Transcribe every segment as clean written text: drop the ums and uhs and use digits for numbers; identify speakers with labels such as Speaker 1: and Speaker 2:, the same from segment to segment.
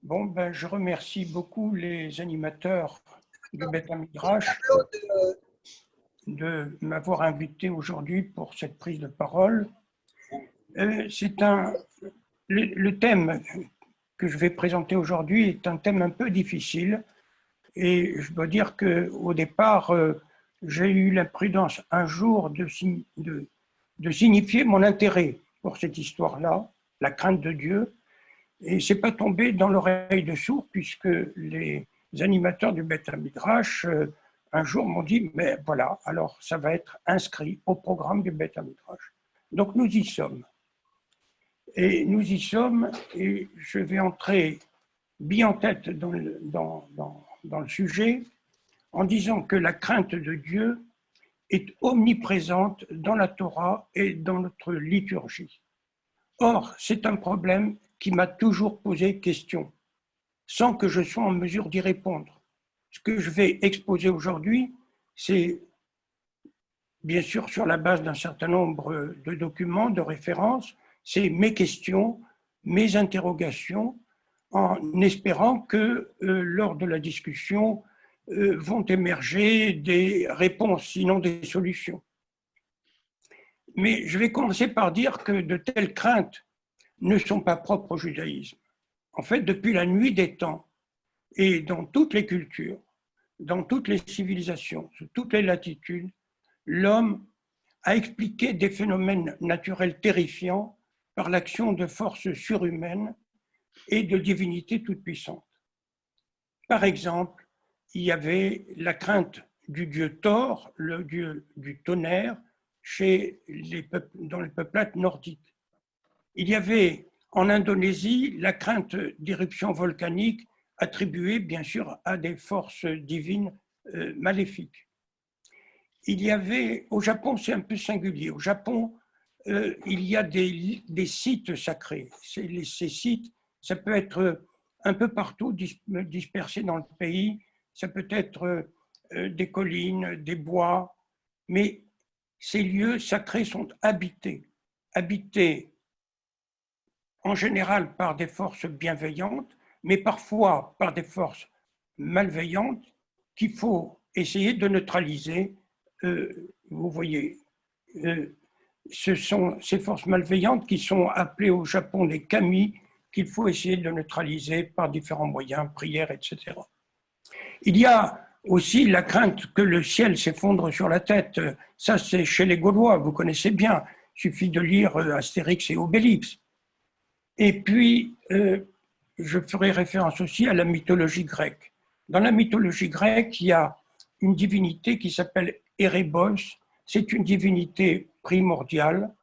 Speaker 1: Bon, ben, je remercie beaucoup les animateurs du Beth Midrash de m'avoir invité aujourd'hui pour cette prise de parole. Le thème que je vais présenter aujourd'hui est un thème un peu difficile et je dois dire qu'au départ, j'ai eu l'imprudence un jour de signifier mon intérêt pour cette histoire-là, la crainte de Dieu. Et c'est pas tombé dans l'oreille de sourd puisque les animateurs du Beth Midrash un jour m'ont dit mais voilà, alors ça va être inscrit au programme du Beth Midrash. Donc nous y sommes. Et nous y sommes et je vais entrer bien en tête dans le sujet en disant que la crainte de Dieu est omniprésente dans la Torah et dans notre liturgie. Or, c'est un problème qui m'a toujours posé question, sans que je sois en mesure d'y répondre. Ce que je vais exposer aujourd'hui, c'est bien sûr sur la base d'un certain nombre de documents, de références, c'est mes questions, mes interrogations, en espérant que lors de la discussion vont émerger des réponses, sinon des solutions. Mais je vais commencer par dire que de telles craintes ne sont pas propres au judaïsme. En fait, depuis la nuit des temps, et dans toutes les cultures, dans toutes les civilisations, sous toutes les latitudes, l'homme a expliqué des phénomènes naturels terrifiants par l'action de forces surhumaines et de divinités toutes-puissantes. Par exemple, il y avait la crainte du dieu Thor, le dieu du tonnerre, dans les peuplades nordiques. Il y avait en Indonésie la crainte d'éruptions volcaniques attribuée bien sûr à des forces divines maléfiques. Il y avait, au Japon, c'est un peu singulier, au Japon, il y a des sites sacrés. Ces sites, ça peut être un peu partout dispersés dans le pays, ça peut être des collines, des bois, mais ces lieux sacrés sont habités en général par des forces bienveillantes, mais parfois par des forces malveillantes qu'il faut essayer de neutraliser. Vous voyez, ce sont ces forces malveillantes qui sont appelées au Japon les kami, qu'il faut essayer de neutraliser par différents moyens, prières, etc. Il y a aussi la crainte que le ciel s'effondre sur la tête. Ça, c'est chez les Gaulois, vous connaissez bien. Il suffit de lire Astérix et Obélix. Et puis, je ferai référence aussi à la mythologie grecque. Dans la mythologie grecque, il y a une divinité qui s'appelle Erebos. C'est une divinité primordiale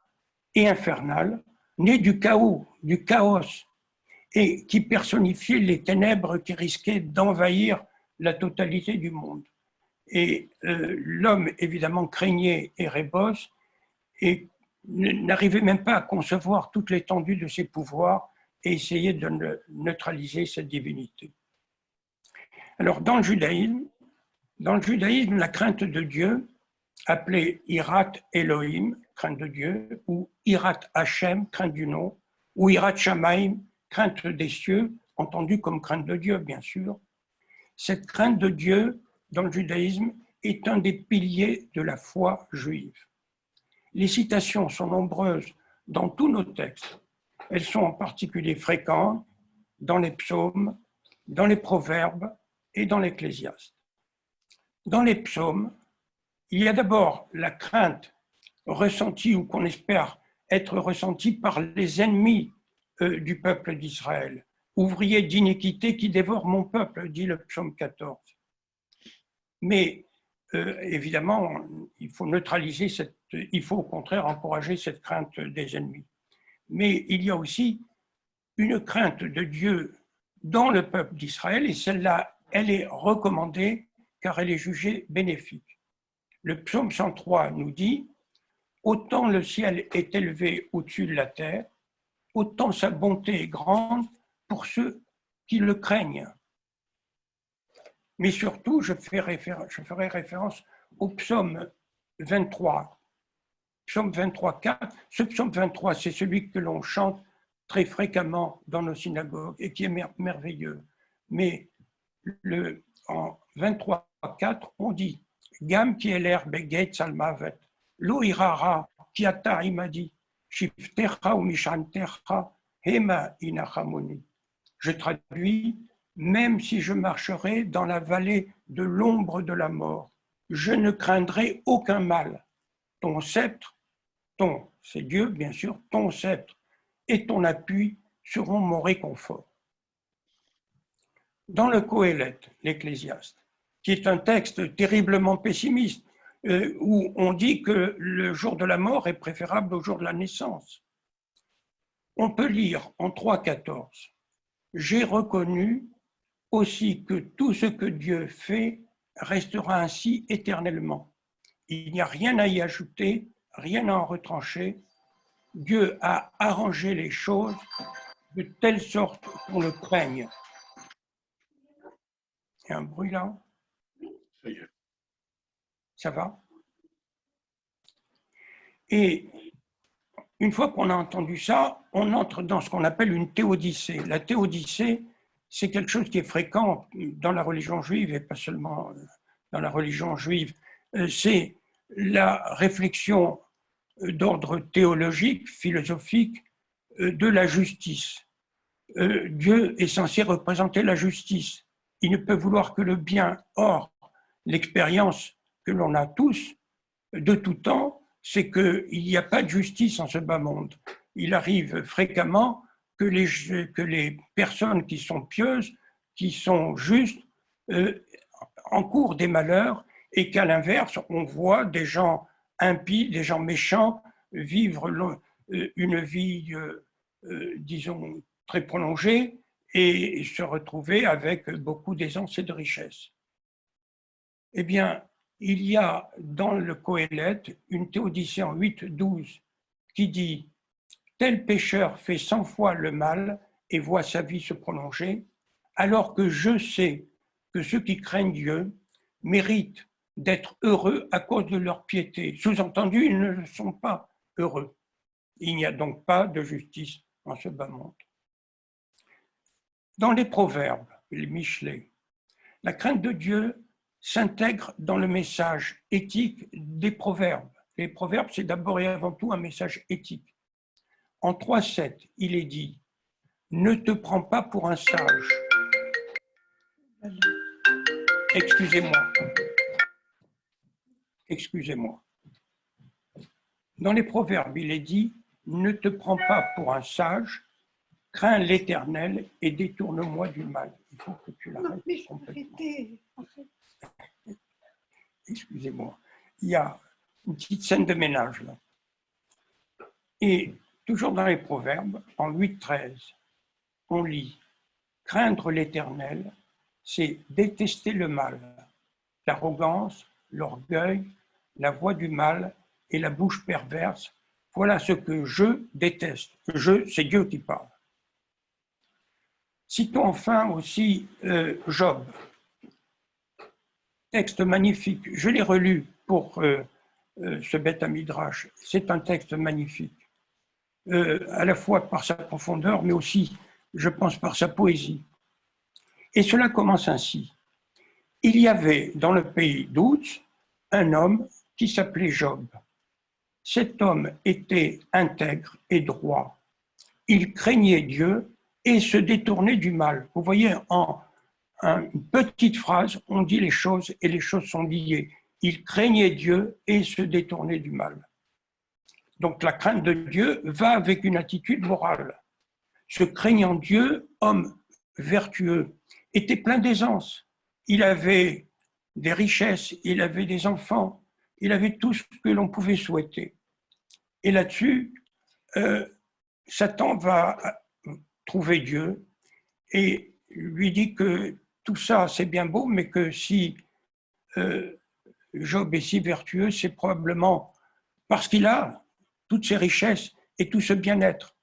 Speaker 1: et infernale, née du chaos, et qui personnifiait les ténèbres qui risquaient d'envahir la totalité du monde. Et l'homme, évidemment, craignait Erebos et n'arrivait même pas à concevoir toute l'étendue de ses pouvoirs et essayait de neutraliser cette divinité. Alors, dans le judaïsme, la crainte de Dieu, appelée Hirat Elohim, crainte de Dieu, ou Hirat Hashem, crainte du nom, ou Hirat Shamaim, crainte des cieux, entendue comme crainte de Dieu, bien sûr. Cette crainte de Dieu, dans le judaïsme, est un des piliers de la foi juive. Les citations sont nombreuses dans tous nos textes. Elles sont en particulier fréquentes dans les psaumes, dans les proverbes et dans l'Ecclésiaste. Dans les psaumes, il y a d'abord la crainte ressentie ou qu'on espère être ressentie par les ennemis du peuple d'Israël. Ouvriers d'iniquité qui dévorent mon peuple, dit le psaume 14. Mais évidemment, il faut neutraliser il faut au contraire encourager cette crainte des ennemis. Mais il y a aussi une crainte de Dieu dans le peuple d'Israël, et celle-là, elle est recommandée car elle est jugée bénéfique. Le psaume 103 nous dit « Autant le ciel est élevé au-dessus de la terre, autant sa bonté est grande pour ceux qui le craignent. » Mais surtout, je ferai référence au psaume 23. Psaume 23, 4. Ce psaume 23, c'est celui que l'on chante très fréquemment dans nos synagogues et qui est merveilleux. Mais en 23.4, on dit Gam ki eler beget salmavet, lo irara ki ata imadi, shiftecha ou mishantecha, hema inachamoni. Je traduis, même si je marcherai dans la vallée de l'ombre de la mort, je ne craindrai aucun mal. Ton sceptre, c'est Dieu bien sûr, ton sceptre et ton appui seront mon réconfort. Dans le Qoéleth, l'Ecclésiaste, qui est un texte terriblement pessimiste, où on dit que le jour de la mort est préférable au jour de la naissance, on peut lire en 3.14 « J'ai reconnu aussi que tout ce que Dieu fait restera ainsi éternellement. Il n'y a rien à y ajouter, rien à en retrancher. Dieu a arrangé les choses de telle sorte qu'on le craigne. » Il y a un bruit là? Ça y est. Ça va? Et une fois qu'on a entendu ça, on entre dans ce qu'on appelle une théodicée. La théodicée, c'est quelque chose qui est fréquent dans la religion juive et pas seulement dans la religion juive. C'est la réflexion d'ordre théologique, philosophique, de la justice. Dieu est censé représenter la justice. Il ne peut vouloir que le bien. Or, l'expérience que l'on a tous, de tout temps, c'est qu'il n'y a pas de justice en ce bas monde. Il arrive fréquemment que les personnes qui sont pieuses, qui sont justes, encourent des malheurs et qu'à l'inverse, on voit des gens impies, des gens méchants vivre une vie, disons, très prolongée et se retrouver avec beaucoup d'aisance et de richesse. Eh bien, il y a dans le Qoéleth une théodicée en 8.12 qui dit « Tel pécheur fait 100 fois le mal et voit sa vie se prolonger, alors que je sais que ceux qui craignent Dieu méritent d'être heureux à cause de leur piété. » Sous-entendu, ils ne sont pas heureux. Il n'y a donc pas de justice en ce bas monde. Dans les proverbes, les Michelet, la crainte de Dieu s'intègre dans le message éthique des proverbes. Les proverbes, c'est d'abord et avant tout un message éthique. En 3.7, il est dit « Ne te prends pas pour un sage. » Excusez-moi. Excusez-moi. Dans les proverbes, il est dit « Ne te prends pas pour un sage, crains l'Éternel et détourne-moi du mal. » Il faut que tu l'arrêtes complètement. Excusez-moi. Il y a une petite scène de ménage là. Et toujours dans les proverbes, en 8.13, on lit « Craindre l'Éternel, c'est détester le mal, l'arrogance, l'orgueil, la voix du mal et la bouche perverse. Voilà ce que je déteste. Je, c'est Dieu qui parle. » Citons enfin aussi Job. Texte magnifique. Je l'ai relu pour ce Beth Midrash. C'est un texte magnifique, à la fois par sa profondeur, mais aussi, je pense, par sa poésie. Et cela commence ainsi. Il y avait dans le pays d'Ouz un homme qui s'appelait Job. Cet homme était intègre et droit. Il craignait Dieu et se détournait du mal. Vous voyez, en une petite phrase, on dit les choses et les choses sont liées. Il craignait Dieu et se détournait du mal. Donc la crainte de Dieu va avec une attitude morale. Ce craignant Dieu, homme vertueux, était plein d'aisance. Il avait des richesses, il avait des enfants, il avait tout ce que l'on pouvait souhaiter. Et là-dessus, Satan va trouver Dieu et lui dit que tout ça, c'est bien beau, mais que si Job est si vertueux, c'est probablement parce qu'il a toutes ces richesses et tout ce bien-être,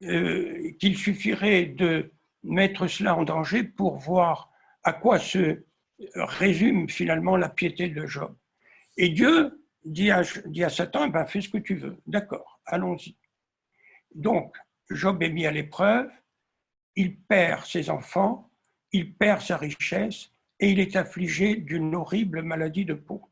Speaker 1: qu'il suffirait de mettre cela en danger pour voir à quoi se résume finalement la piété de Job. Et Dieu dit à Satan, ben, fais ce que tu veux. D'accord, allons-y. Donc, Job est mis à l'épreuve, il perd ses enfants, il perd sa richesse et il est affligé d'une horrible maladie de peau.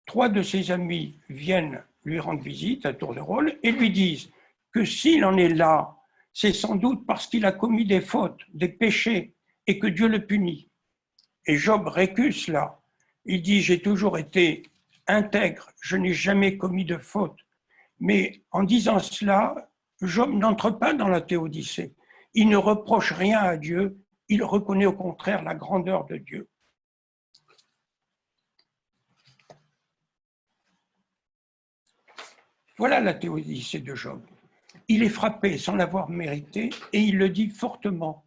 Speaker 1: 3 de ses amis viennent lui rendre visite à tour de rôle et lui disent que s'il en est là, c'est sans doute parce qu'il a commis des fautes, des péchés, et que Dieu le punit. Et Job récuse cela. Il dit, j'ai toujours été intègre, je n'ai jamais commis de faute. Mais en disant cela, Job n'entre pas dans la théodicée. Il ne reproche rien à Dieu, il reconnaît au contraire la grandeur de Dieu. Voilà la théodicée de Job. Il est frappé sans l'avoir mérité et il le dit fortement.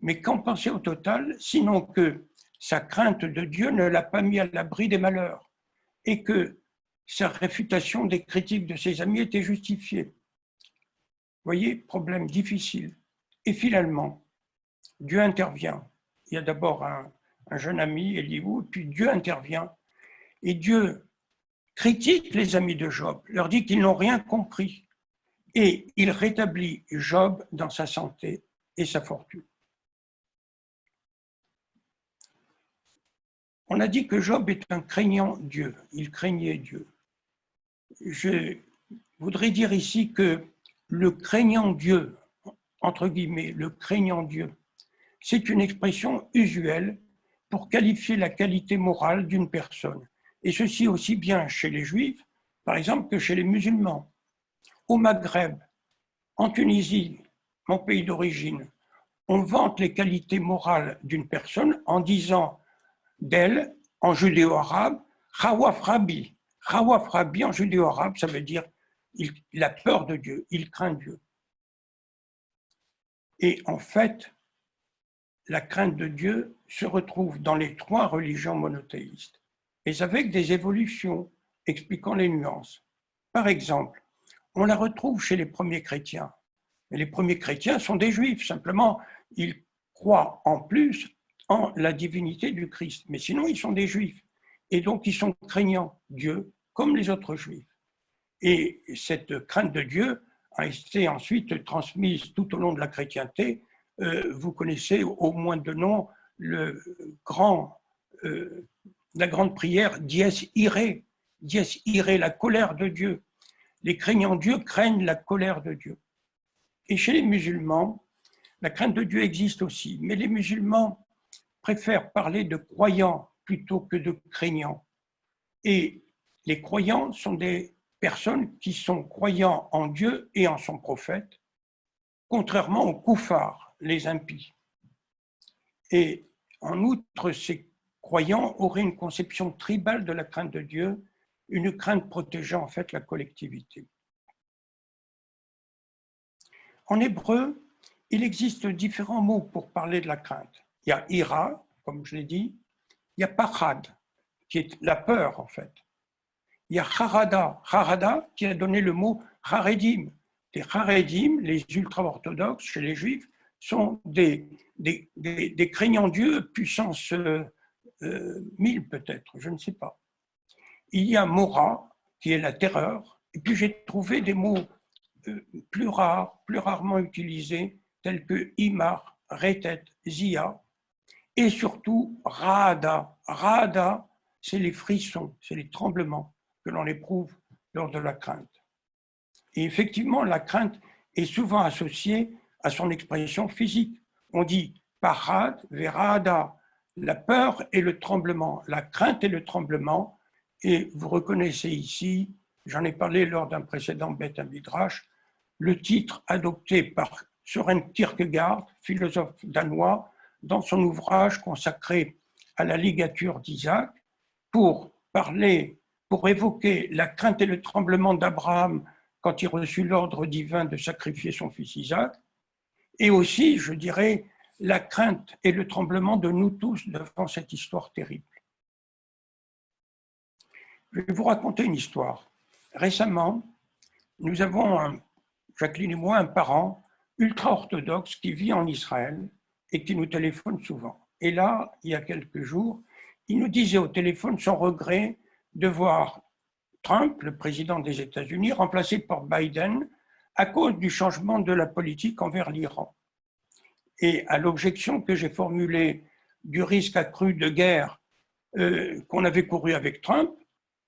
Speaker 1: Mais qu'en penser au total, sinon que sa crainte de Dieu ne l'a pas mis à l'abri des malheurs et que sa réfutation des critiques de ses amis était justifiée. Vous voyez, problème difficile. Et finalement, Dieu intervient. Il y a d'abord un jeune ami, Elihu, puis Dieu intervient. Et Dieu critique les amis de Job, leur dit qu'ils n'ont rien compris. Et il rétablit Job dans sa santé et sa fortune. On a dit que Job est un craignant Dieu, il craignait Dieu. Je voudrais dire ici que le craignant Dieu, entre guillemets, le craignant Dieu, c'est une expression usuelle pour qualifier la qualité morale d'une personne. Et ceci aussi bien chez les Juifs, par exemple, que chez les musulmans. Au Maghreb, en Tunisie, mon pays d'origine, on vante les qualités morales d'une personne en disant d'elle, en judéo-arabe, Khawaf Rabbi. Khawaf Rabbi en judéo-arabe, ça veut dire il a peur de Dieu, il craint Dieu. Et en fait, la crainte de Dieu se retrouve dans les 3 religions monothéistes, et avec des évolutions expliquant les nuances. Par exemple, on la retrouve chez les premiers chrétiens. Et les premiers chrétiens sont des juifs, simplement, ils croient en plus en la divinité du Christ. Mais sinon, ils sont des juifs. Et donc, ils sont craignants Dieu, comme les autres juifs. Et cette crainte de Dieu a été ensuite transmise tout au long de la chrétienté. Vous connaissez au moins de nom la grande prière Dies Irae, Dies Irae, la colère de Dieu. Les craignants Dieu craignent la colère de Dieu. Et chez les musulmans, la crainte de Dieu existe aussi, mais les musulmans préfèrent parler de croyants plutôt que de craignants. Et les croyants sont des personnes qui sont croyants en Dieu et en son prophète, contrairement aux koufars, les impies. Et en outre, ces croyants auraient une conception tribale de la crainte de Dieu, une crainte protégeant en fait la collectivité. En hébreu, il existe différents mots pour parler de la crainte. Il y a ira, comme je l'ai dit, il y a pachad, qui est la peur en fait. Il y a harada, harada qui a donné le mot haredim. Les haredim, les ultra-orthodoxes chez les juifs, sont des craignants Dieu, puissance 1000 peut-être, je ne sais pas. Il y a mora, qui est la terreur, et puis j'ai trouvé des mots plus rares, plus rarement utilisés, tels que imar, retet, zia, et surtout raada. Raada, c'est les frissons, c'est les tremblements que l'on éprouve lors de la crainte. Et effectivement, la crainte est souvent associée à son expression physique. On dit parad verada, la peur et le tremblement, la crainte et le tremblement. Et vous reconnaissez ici, j'en ai parlé lors d'un précédent Beth Midrash, le titre adopté par Søren Kierkegaard, philosophe danois, dans son ouvrage consacré à la ligature d'Isaac, pour évoquer la crainte et le tremblement d'Abraham quand il reçut l'ordre divin de sacrifier son fils Isaac, et aussi, je dirais, la crainte et le tremblement de nous tous devant cette histoire terrible. Je vais vous raconter une histoire. Récemment, nous avons, Jacqueline et moi, un parent ultra-orthodoxe qui vit en Israël et qui nous téléphone souvent. Et là, il y a quelques jours, il nous disait au téléphone son regret de voir Trump, le président des États-Unis, remplacé par Biden, à cause du changement de la politique envers l'Iran. Et à l'objection que j'ai formulée du risque accru de guerre qu'on avait couru avec Trump,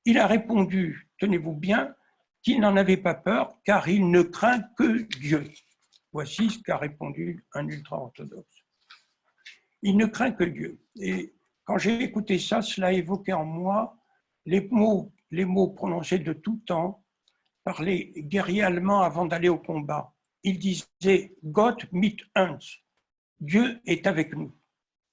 Speaker 1: il a répondu, tenez-vous bien, qu'il n'en avait pas peur car il ne craint que Dieu. Voici ce qu'a répondu un ultra-orthodoxe. Il ne craint que Dieu. Et quand j'ai écouté ça, cela évoquait en moi les mots prononcés de tout temps par les guerriers allemands avant d'aller au combat. Ils disaient « Gott mit uns », Dieu est avec nous.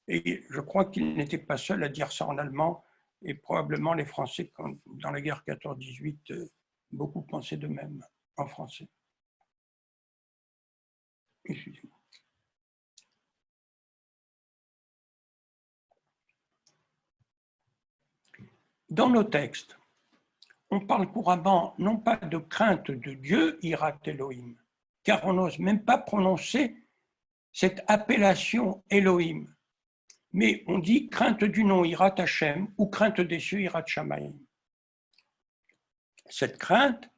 Speaker 1: Et je crois qu'il n'était pas seul à dire ça en allemand, et probablement les Français, dans la guerre 14-18, beaucoup pensaient de même en français. Excusez-moi. Dans nos textes, on parle couramment non pas de crainte de Dieu, Hirat Elohim, car on n'ose même pas prononcer cette appellation Elohim, mais on dit crainte du nom Hirat Hashem ou crainte des cieux Hirat Shamayim. Cette crainte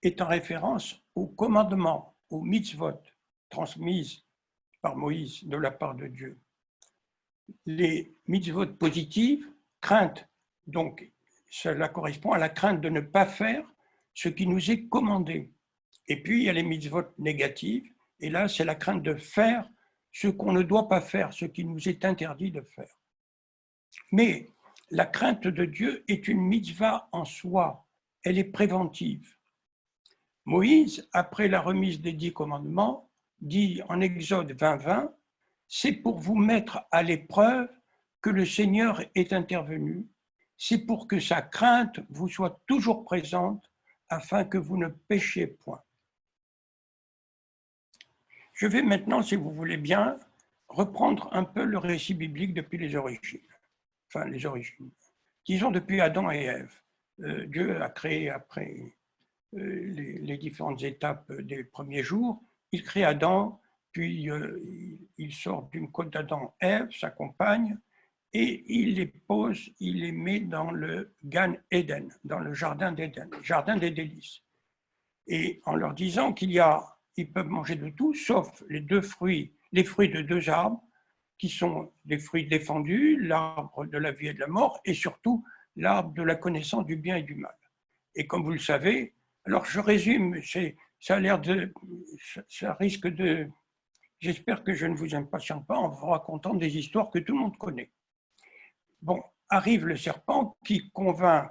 Speaker 1: est en référence aux commandements, aux mitzvot transmises par Moïse de la part de Dieu. Les mitzvot positives, crainte, donc cela correspond à la crainte de ne pas faire ce qui nous est commandé. Et puis il y a les mitzvot négatives, et là c'est la crainte de faire ce qu'on ne doit pas faire, ce qui nous est interdit de faire. Mais la crainte de Dieu est une mitzvah en soi, elle est préventive. Moïse, après la remise des 10 commandements, dit en Exode 20:20, c'est pour vous mettre à l'épreuve que le Seigneur est intervenu, c'est pour que sa crainte vous soit toujours présente afin que vous ne péchiez point. Je vais maintenant, si vous voulez bien, reprendre un peu le récit biblique depuis les origines. Enfin, les origines. Disons depuis Adam et Ève. Dieu a créé après les différentes étapes des premiers jours. Il crée Adam, puis il sort d'une côte d'Adam Ève, sa compagne, et il les pose, il les met dans le Gan Eden, dans le jardin d'Éden, jardin des délices. Et en leur disant qu'ils peuvent manger de tout, sauf les fruits de 2 arbres, qui sont des fruits défendus, l'arbre de la vie et de la mort, et surtout l'arbre de la connaissance du bien et du mal. Et comme vous le savez, alors je résume, ça risque de, j'espère que je ne vous impatiente pas en vous racontant des histoires que tout le monde connaît. Bon, arrive le serpent qui convainc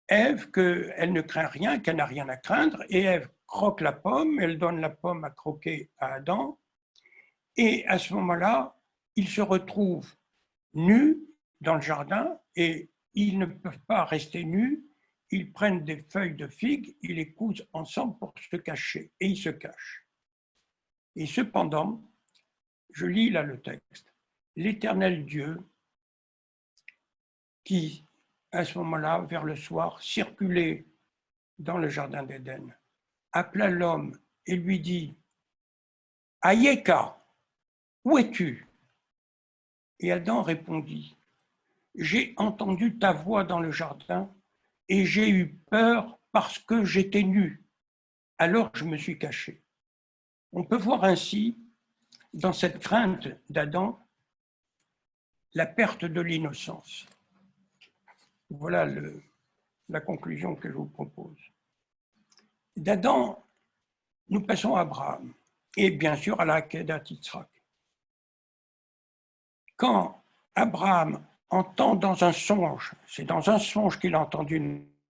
Speaker 1: Ève qu'elle ne craint rien, qu'elle n'a rien à craindre, et Ève croque la pomme, elle donne la pomme à croquer à Adam, et à ce moment-là, ils se retrouvent nus dans le jardin, et ils ne peuvent pas rester nus, ils prennent des feuilles de figue, ils les cousent ensemble pour se cacher, et ils se cachent. Et cependant, je lis là le texte, l'Éternel Dieu, qui, à ce moment-là, vers le soir, circulait dans le jardin d'Éden, appela l'homme et lui dit « Ayeka, où es-tu » Et Adam répondit « J'ai entendu ta voix dans le jardin et j'ai eu peur parce que j'étais nu. Alors je me suis caché. » On peut voir ainsi, dans cette crainte d'Adam, la perte de l'innocence. Voilà la conclusion que je vous propose. D'Adam, nous passons à Abraham et bien sûr à la Akedat Yitzhak. Quand Abraham entend dans un songe, c'est dans un songe qu'il a entendu,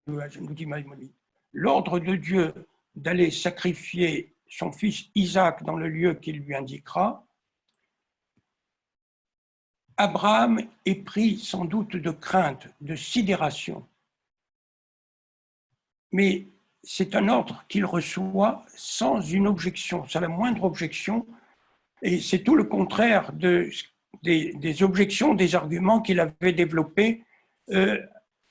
Speaker 1: nous dit Maïmonide, l'ordre de Dieu d'aller sacrifier son fils Isaac dans le lieu qu'il lui indiquera, Abraham est pris sans doute de crainte, de sidération. Mais c'est un ordre qu'il reçoit sans une objection, sans la moindre objection, et c'est tout le contraire des objections, des arguments qu'il avait développés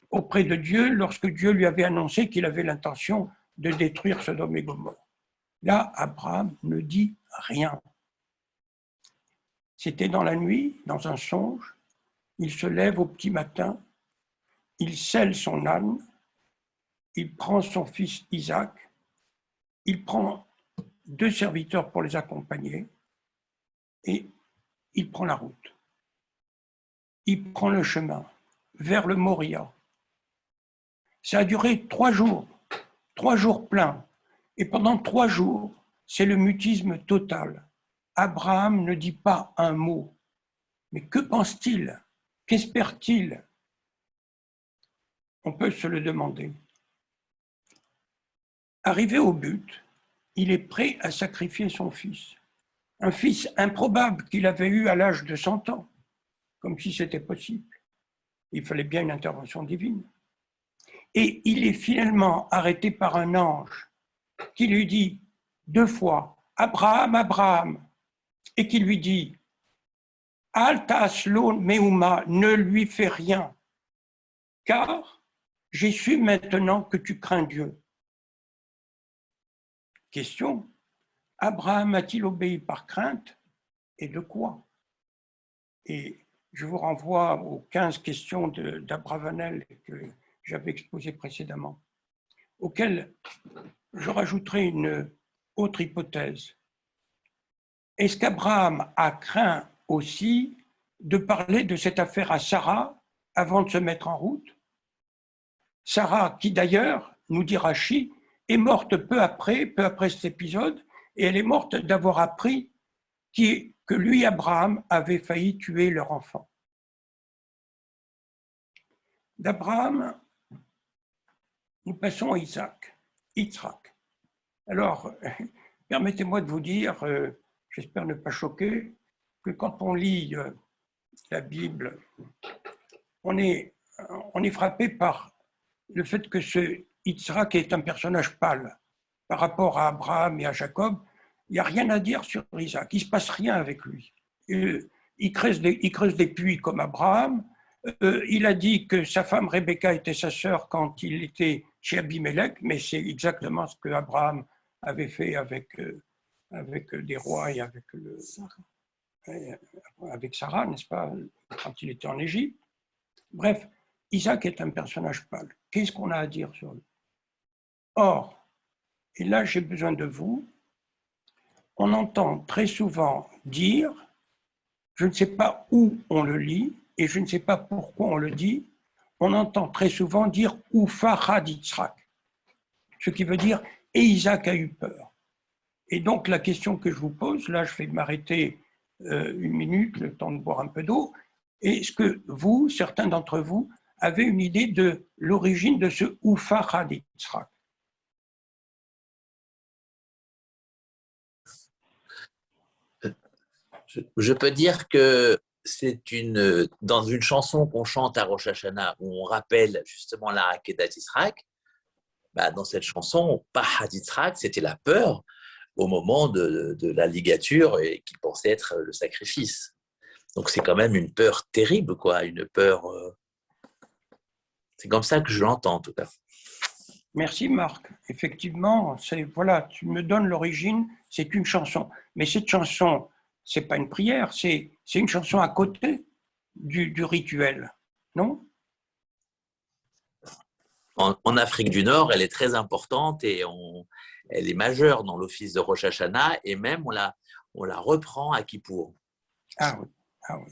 Speaker 1: auprès de Dieu lorsque Dieu lui avait annoncé qu'il avait l'intention de détruire Sodome et Gomorrhe. Là, Abraham ne dit rien. C'était dans la nuit, dans un songe, il se lève au petit matin, il selle son âne, il prend son fils Isaac, il prend 2 serviteurs pour les accompagner et il prend la route. Il prend le chemin vers le Moria. Ça a duré 3 jours pleins. Et pendant 3 jours, c'est le mutisme total. Abraham ne dit pas un mot. Mais que pense-t-il? Qu'espère-t-il? On peut se le demander. Arrivé au but, il est prêt à sacrifier son fils. Un fils improbable qu'il avait eu à l'âge de 100 ans, comme si c'était possible. Il fallait bien une intervention divine. Et il est finalement arrêté par un ange qui lui dit 2 fois « Abraham, Abraham » et qui lui dit « Alta aslo meuma, ne lui fais rien, car j'ai su maintenant que tu crains Dieu. » Question, Abraham a-t-il obéi par crainte et de quoi? Et je vous renvoie aux 15 questions d'Abravanel que j'avais exposées précédemment, auxquelles je rajouterai une autre hypothèse. Est-ce qu'Abraham a craint aussi de parler de cette affaire à Sarah avant de se mettre en route? Sarah, qui d'ailleurs, nous dit Rachi, est morte peu après cet épisode, et elle est morte d'avoir appris que lui, Abraham, avait failli tuer leur enfant. D'Abraham, nous passons à Isaac, Yitzhak. Alors, permettez-moi de vous dire, j'espère ne pas choquer, que quand on lit la Bible, on est frappé par le fait que ce Yitzhak est un personnage pâle. Par rapport à Abraham et à Jacob, il n'y a rien à dire sur Isaac, il ne se passe rien avec lui. Il creuse des puits comme Abraham. Il a dit que sa femme Rebecca était sa sœur quand il était chez Abimelech, mais c'est exactement ce que Abraham avait fait avec des rois et avec Sarah, n'est-ce pas, quand il était en Égypte. Bref, Isaac est un personnage pâle. Qu'est-ce qu'on a à dire sur lui? Or, et là j'ai besoin de vous, on entend très souvent dire, je ne sais pas où on le lit et je ne sais pas pourquoi on le dit, on entend très souvent dire « Ufachad Yitzhak », ce qui veut dire « et Isaac a eu peur ». Et donc la question que je vous pose, là je vais m'arrêter 1 minute, le temps de boire un peu d'eau, est-ce que vous, certains d'entre vous, avez une idée de l'origine de ce Ufachad Yitzhak?
Speaker 2: Je peux dire que c'est dans une chanson qu'on chante à Rosh Hashanah où on rappelle justement la Akedat Yitzhak. Dans cette chanson, Pahad Yitzhak, c'était la peur au moment de la ligature et qui pensait être le sacrifice. Donc c'est quand même une peur terrible, quoi, une peur. C'est comme ça que je l'entends en tout cas.
Speaker 1: Merci Marc. Effectivement, voilà, tu me donnes l'origine, c'est une chanson. Mais cette chanson, c'est pas une prière, c'est une chanson à côté du rituel, non?
Speaker 2: En Afrique du Nord, elle est très importante et elle est majeure dans l'office de Rosh Hashanah et même on la reprend à Kippour.
Speaker 1: Ah oui, ah oui.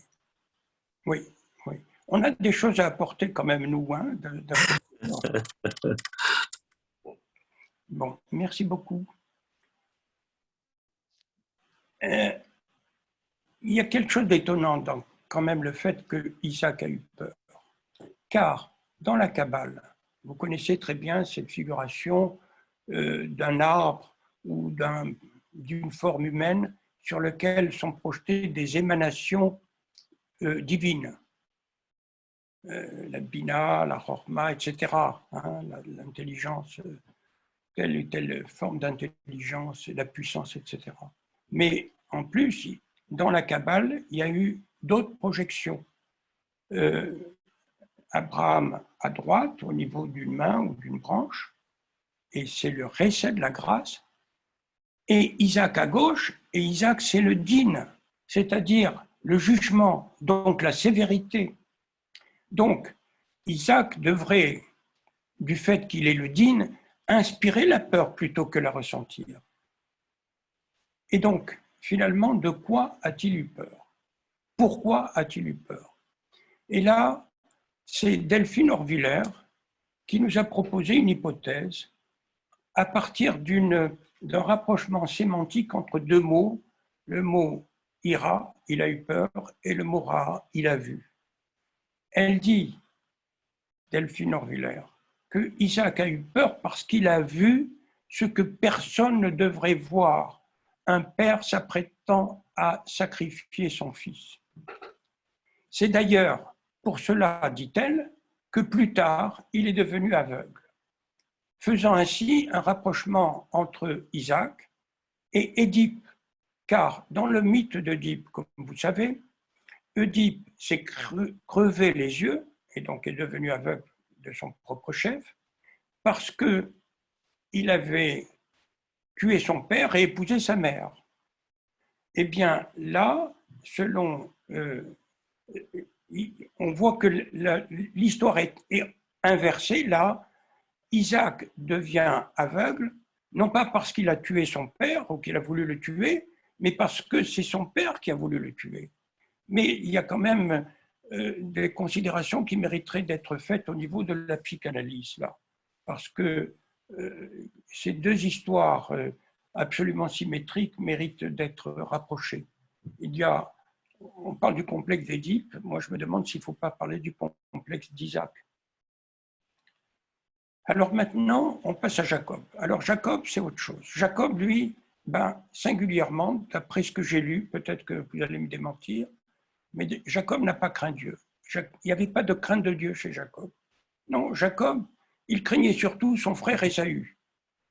Speaker 1: Oui, oui. On a des choses à apporter quand même, nous, hein, Bon, merci beaucoup. Il y a quelque chose d'étonnant dans quand même le fait que Isaac a eu peur. Car dans la Kabbale, vous connaissez très bien cette figuration d'un arbre ou d'une forme humaine sur lequel sont projetées des émanations divines. La Bina, la Chorma, etc. Hein, l'intelligence, telle et telle forme d'intelligence, la puissance, etc. Mais en plus, dans la Kabbale, il y a eu d'autres projections. Abraham à droite, au niveau d'une main ou d'une branche, et c'est le Chesed, la grâce, et Isaac à gauche, et Isaac c'est le din, c'est-à-dire le jugement, donc la sévérité. Donc, Isaac devrait, du fait qu'il est le din, inspirer la peur plutôt que la ressentir. Et donc, finalement, de quoi a-t-il eu peur? Pourquoi a-t-il eu peur? Et là, c'est Delphine Orviller qui nous a proposé une hypothèse à partir d'un rapprochement sémantique entre deux mots, le mot ira, il a eu peur, et le mot ra, il a vu. Elle dit, Delphine Orviller, que Isaac a eu peur parce qu'il a vu ce que personne ne devrait voir, un père s'apprêtant à sacrifier son fils. C'est d'ailleurs pour cela, dit-elle, que plus tard, il est devenu aveugle, faisant ainsi un rapprochement entre Isaac et Édipe, car dans le mythe d'Œdipe, comme vous savez, Œdipe s'est crevé les yeux et donc est devenu aveugle de son propre chef parce qu'il avait tué son père et épousé sa mère. Eh bien là, selon on voit que l'histoire est inversée. Là, Isaac devient aveugle, non pas parce qu'il a tué son père ou qu'il a voulu le tuer, mais parce que c'est son père qui a voulu le tuer. Mais il y a quand même des considérations qui mériteraient d'être faites au niveau de la psychanalyse, là, parce que ces deux histoires absolument symétriques méritent d'être rapprochées. On parle du complexe d'Édipe, moi je me demande s'il ne faut pas parler du complexe d'Isaac. Alors maintenant, on passe à Jacob. Alors Jacob, c'est autre chose. Jacob, lui, singulièrement, d'après ce que j'ai lu, peut-être que vous allez me démentir, mais Jacob n'a pas craint Dieu. Il n'y avait pas de crainte de Dieu chez Jacob. Non, Jacob, il craignait surtout son frère Ésaü.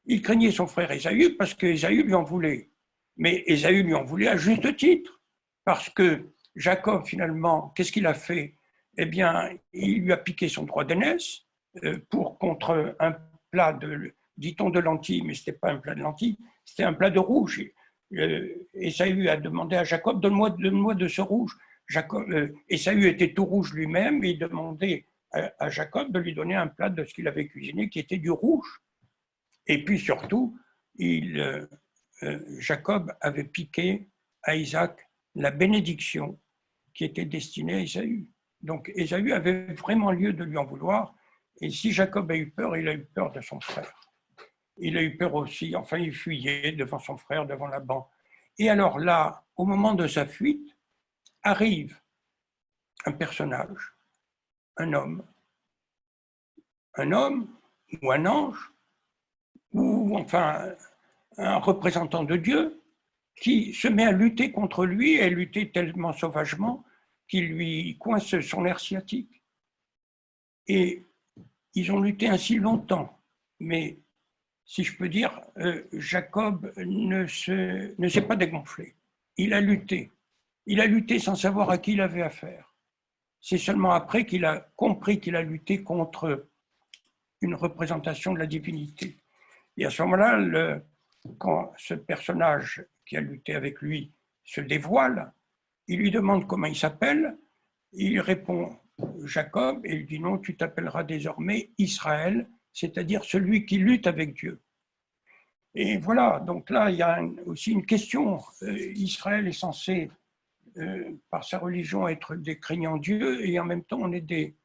Speaker 1: Il craignait son frère Ésaü parce qu'Ésaü lui en voulait. Mais Ésaü lui en voulait à juste titre, parce que Jacob, finalement, qu'est-ce qu'il a fait? Eh bien, il lui a piqué son droit d'aînesse contre un plat dit-on de lentilles, mais ce n'était pas un plat de lentilles, c'était un plat de rouge. Ésaü a demandé à Jacob, donne-moi de ce rouge. Ésaü était tout rouge lui-même et il demandait à Jacob de lui donner un plat de ce qu'il avait cuisiné qui était du rouge. Et puis surtout, Jacob avait piqué à Isaac la bénédiction qui était destinée à Ésaü. Donc Ésaü avait vraiment lieu de lui en vouloir. Et si Jacob a eu peur, il a eu peur de son frère. Il a eu peur aussi, enfin il fuyait devant son frère, devant Laban. Et alors là, au moment de sa fuite, arrive un personnage, un homme ou un ange, ou enfin un représentant de Dieu, qui se met à lutter contre lui et lutter tellement sauvagement qu'il lui coince son nerf sciatique. Et ils ont lutté ainsi longtemps, mais si je peux dire, Jacob ne s'est pas dégonflé. Il a lutté sans savoir à qui il avait affaire. C'est seulement après qu'il a compris qu'il a lutté contre une représentation de la divinité. Et à ce moment-là, quand ce personnage qui a lutté avec lui se dévoile, il lui demande comment il s'appelle, il répond Jacob, et il dit non, tu t'appelleras désormais Israël, c'est-à-dire celui qui lutte avec Dieu. Et voilà, donc là, il y a aussi une question. Israël est censé, par sa religion, être des craignants Dieu, et en même temps, on est des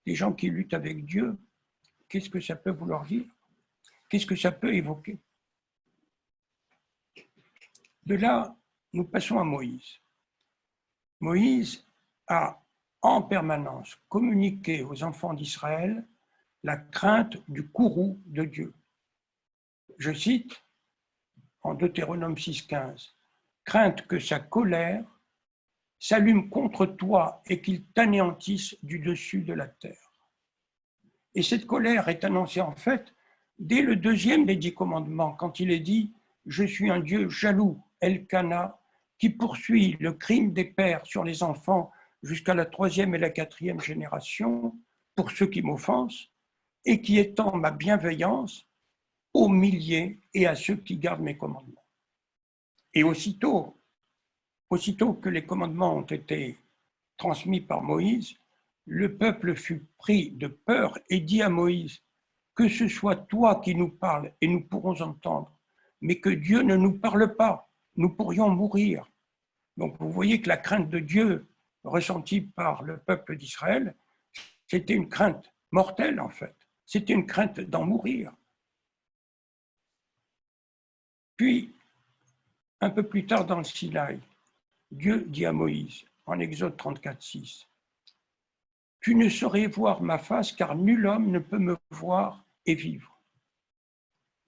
Speaker 1: gens qui luttent avec Dieu. Qu'est-ce que ça peut vouloir dire? Qu'est-ce que ça peut évoquer? De là, nous passons à Moïse. Moïse a en permanence communiqué aux enfants d'Israël la crainte du courroux de Dieu. Je cite en Deutéronome 6,15, « Crainte que sa colère s'allume contre toi et qu'il t'anéantisse du dessus de la terre. » Et cette colère est annoncée en fait dès le deuxième des 10 commandements, quand il est dit « Je suis un Dieu jaloux, Elkana, qui poursuit le crime des pères sur les enfants jusqu'à la 3e et la 4e génération pour ceux qui m'offensent, et qui étend ma bienveillance aux milliers et à ceux qui gardent mes commandements. » Et aussitôt que les commandements ont été transmis par Moïse, le peuple fut pris de peur et dit à Moïse, « Que ce soit toi qui nous parles et nous pourrons entendre, mais que Dieu ne nous parle pas, nous pourrions mourir. Donc vous voyez que la crainte de Dieu ressentie par le peuple d'Israël, c'était une crainte mortelle en fait. C'était une crainte d'en mourir. Puis, un peu plus tard dans le Sinaï, Dieu dit à Moïse, en Exode 34:6, « Tu ne saurais voir ma face, car nul homme ne peut me voir et vivre. »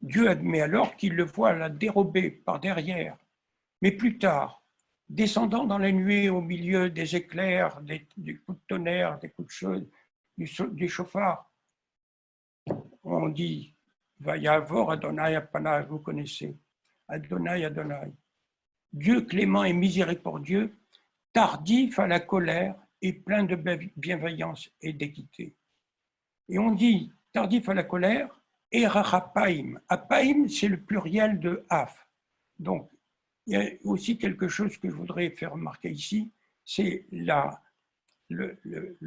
Speaker 1: Dieu admet alors qu'il le voit la dérober par derrière, mais plus tard, descendant dans la nuée au milieu des éclairs, des coups de tonnerre, des coups de chaude, du chauffard, on dit « Vayavor Adonai Apana », vous connaissez, Adonai, Adonai. Dieu clément et miséricordieux, tardif à la colère et plein de bienveillance et d'équité. Et on dit tardif à la colère et rachapaim. Apaim, c'est le pluriel de af. Donc, il y a aussi quelque chose que je voudrais faire remarquer ici, c'est le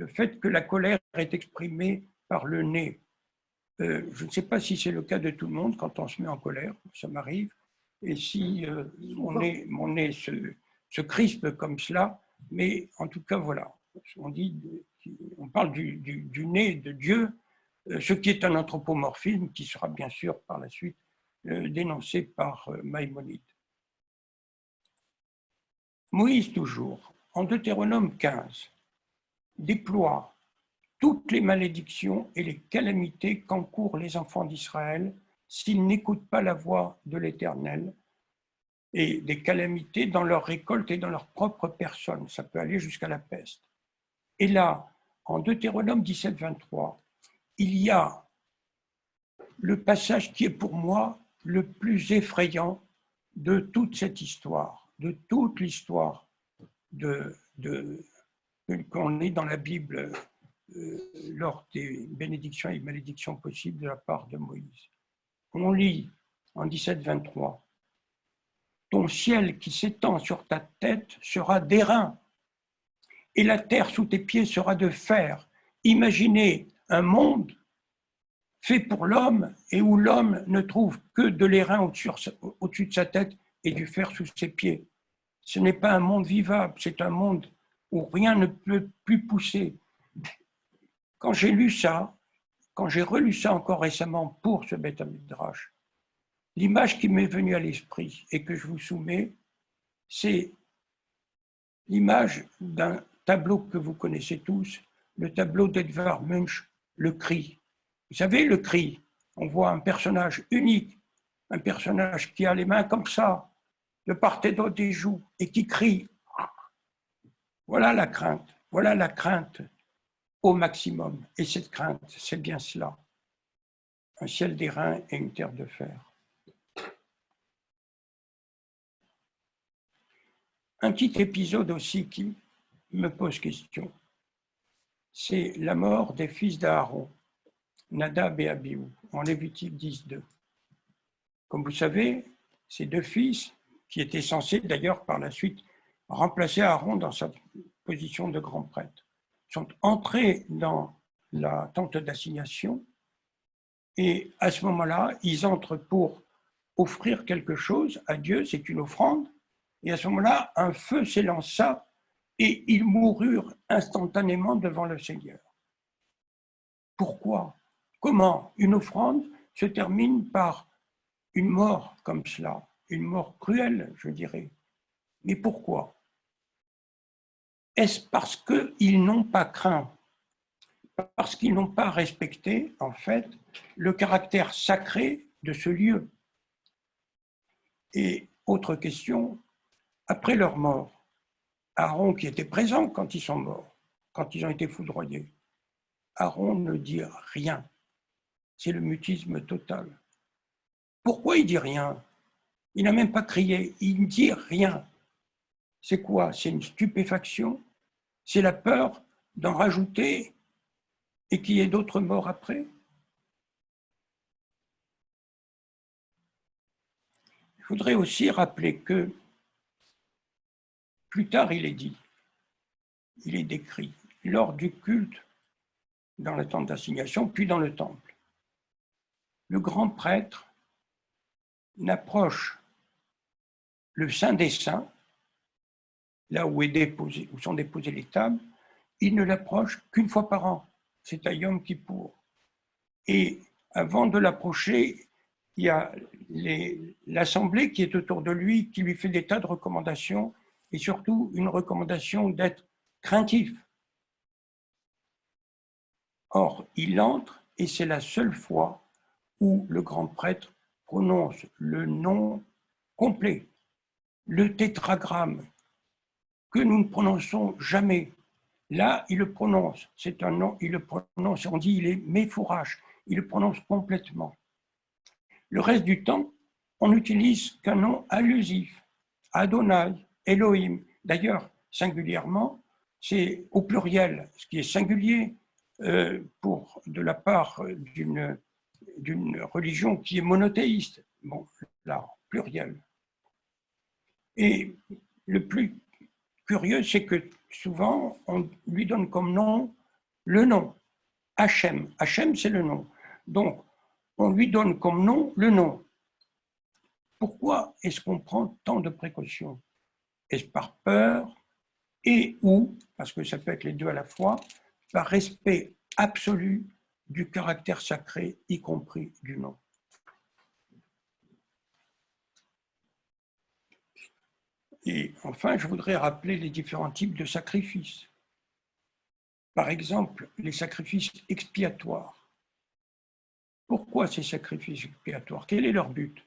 Speaker 1: fait que la colère est exprimée par le nez. Je ne sais pas si c'est le cas de tout le monde quand on se met en colère, ça m'arrive, et si mon nez se crispe comme cela, mais en tout cas, voilà, on parle du nez de Dieu, ce qui est un anthropomorphisme qui sera bien sûr par la suite dénoncé par Maïmonide. Moïse, toujours, en Deutéronome 15, déploie toutes les malédictions et les calamités qu'encourent les enfants d'Israël s'ils n'écoutent pas la voix de l'Éternel, et des calamités dans leur récolte et dans leur propre personne. Ça peut aller jusqu'à la peste. Et là, en Deutéronome 17, 23, il y a le passage qui est pour moi le plus effrayant de toute cette histoire, de toute l'histoire qu'on lit dans la Bible lors des bénédictions et malédictions possibles de la part de Moïse. On lit en 17, 23, « Ton ciel qui s'étend sur ta tête sera d'airain, et la terre sous tes pieds sera de fer. » Imaginez un monde fait pour l'homme et où l'homme ne trouve que de l'airain au-dessus de sa tête et du fer sous ses pieds. Ce n'est pas un monde vivable, c'est un monde où rien ne peut plus pousser. Quand j'ai lu ça, quand j'ai relu ça encore récemment pour ce Beth Midrash, l'image qui m'est venue à l'esprit et que je vous soumets, c'est l'image d'un tableau que vous connaissez tous, le tableau d'Edvard Munch, Le Cri. Vous savez, Le Cri, on voit un personnage unique, un personnage qui a les mains comme ça, de part et d'autre des joues, et qui crie. Voilà la crainte au maximum. Et cette crainte, c'est bien cela. Un ciel d'airain et une terre de fer. Un petit épisode aussi qui me pose question, c'est la mort des fils d'Aaron, Nadab et Abihu, en Lévitique 10.2. Comme vous savez, ces deux fils, qui étaient censés d'ailleurs par la suite remplacer Aaron dans sa position de grand prêtre, sont entrés dans la tente d'assignation et à ce moment-là, ils entrent pour offrir quelque chose à Dieu, c'est une offrande, et à ce moment-là, un feu s'élança et ils moururent instantanément devant le Seigneur. Pourquoi? Comment une offrande se termine par une mort comme cela, une mort cruelle, je dirais. Mais pourquoi? Est-ce parce qu'ils n'ont pas craint, parce qu'ils n'ont pas respecté, en fait, le caractère sacré de ce lieu? Et autre question, après leur mort, Aaron qui était présent quand ils sont morts, quand ils ont été foudroyés, Aaron ne dit rien. C'est le mutisme total. Pourquoi il dit rien? Il n'a même pas crié, il ne dit rien. C'est quoi? C'est une stupéfaction? C'est la peur d'en rajouter et qu'il y ait d'autres morts après? Je voudrais aussi rappeler que plus tard il est dit, il est décrit, lors du culte dans la tente d'assignation, puis dans le temple, le grand prêtre n'approche le Saint des Saints, là où sont déposées les tables, il ne l'approche qu'une fois par an. C'est à Yom Kippour. Et avant de l'approcher, il y a l'assemblée qui est autour de lui, qui lui fait des tas de recommandations, et surtout une recommandation d'être craintif. Or, il entre, et c'est la seule fois où le grand prêtre prononce le nom complet, le tétragramme, que nous ne prononçons jamais. Là, il le prononce, c'est un nom, il le prononce, on dit il est méfourache, il le prononce complètement. Le reste du temps, on n'utilise qu'un nom allusif, Adonai, Elohim. D'ailleurs, singulièrement, c'est au pluriel, ce qui est singulier de la part d'une religion qui est monothéiste. Bon, là, pluriel. Et le plus curieux, c'est que souvent, on lui donne comme nom le nom, Hachem. Hachem, c'est le nom. Donc, on lui donne comme nom le nom. Pourquoi est-ce qu'on prend tant de précautions? Est-ce par peur et ou, parce que ça peut être les deux à la fois, par respect absolu du caractère sacré, y compris du nom? Et enfin, je voudrais rappeler les différents types de sacrifices. Par exemple, les sacrifices expiatoires. Pourquoi ces sacrifices expiatoires? Quel est leur but?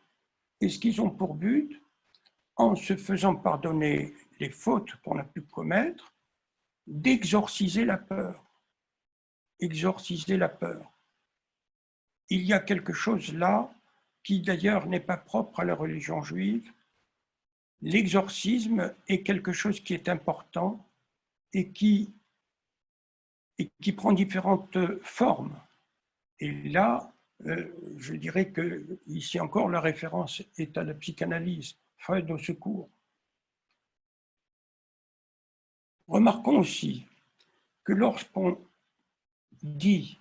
Speaker 1: Est-ce qu'ils ont pour but, en se faisant pardonner les fautes qu'on a pu commettre, d'exorciser la peur? Exorciser la peur. Il y a quelque chose là qui d'ailleurs n'est pas propre à la religion juive. L'exorcisme est quelque chose qui est important et qui prend différentes formes. Et là, je dirais que ici encore la référence est à la psychanalyse, Freud au secours. Remarquons aussi que lorsqu'on dit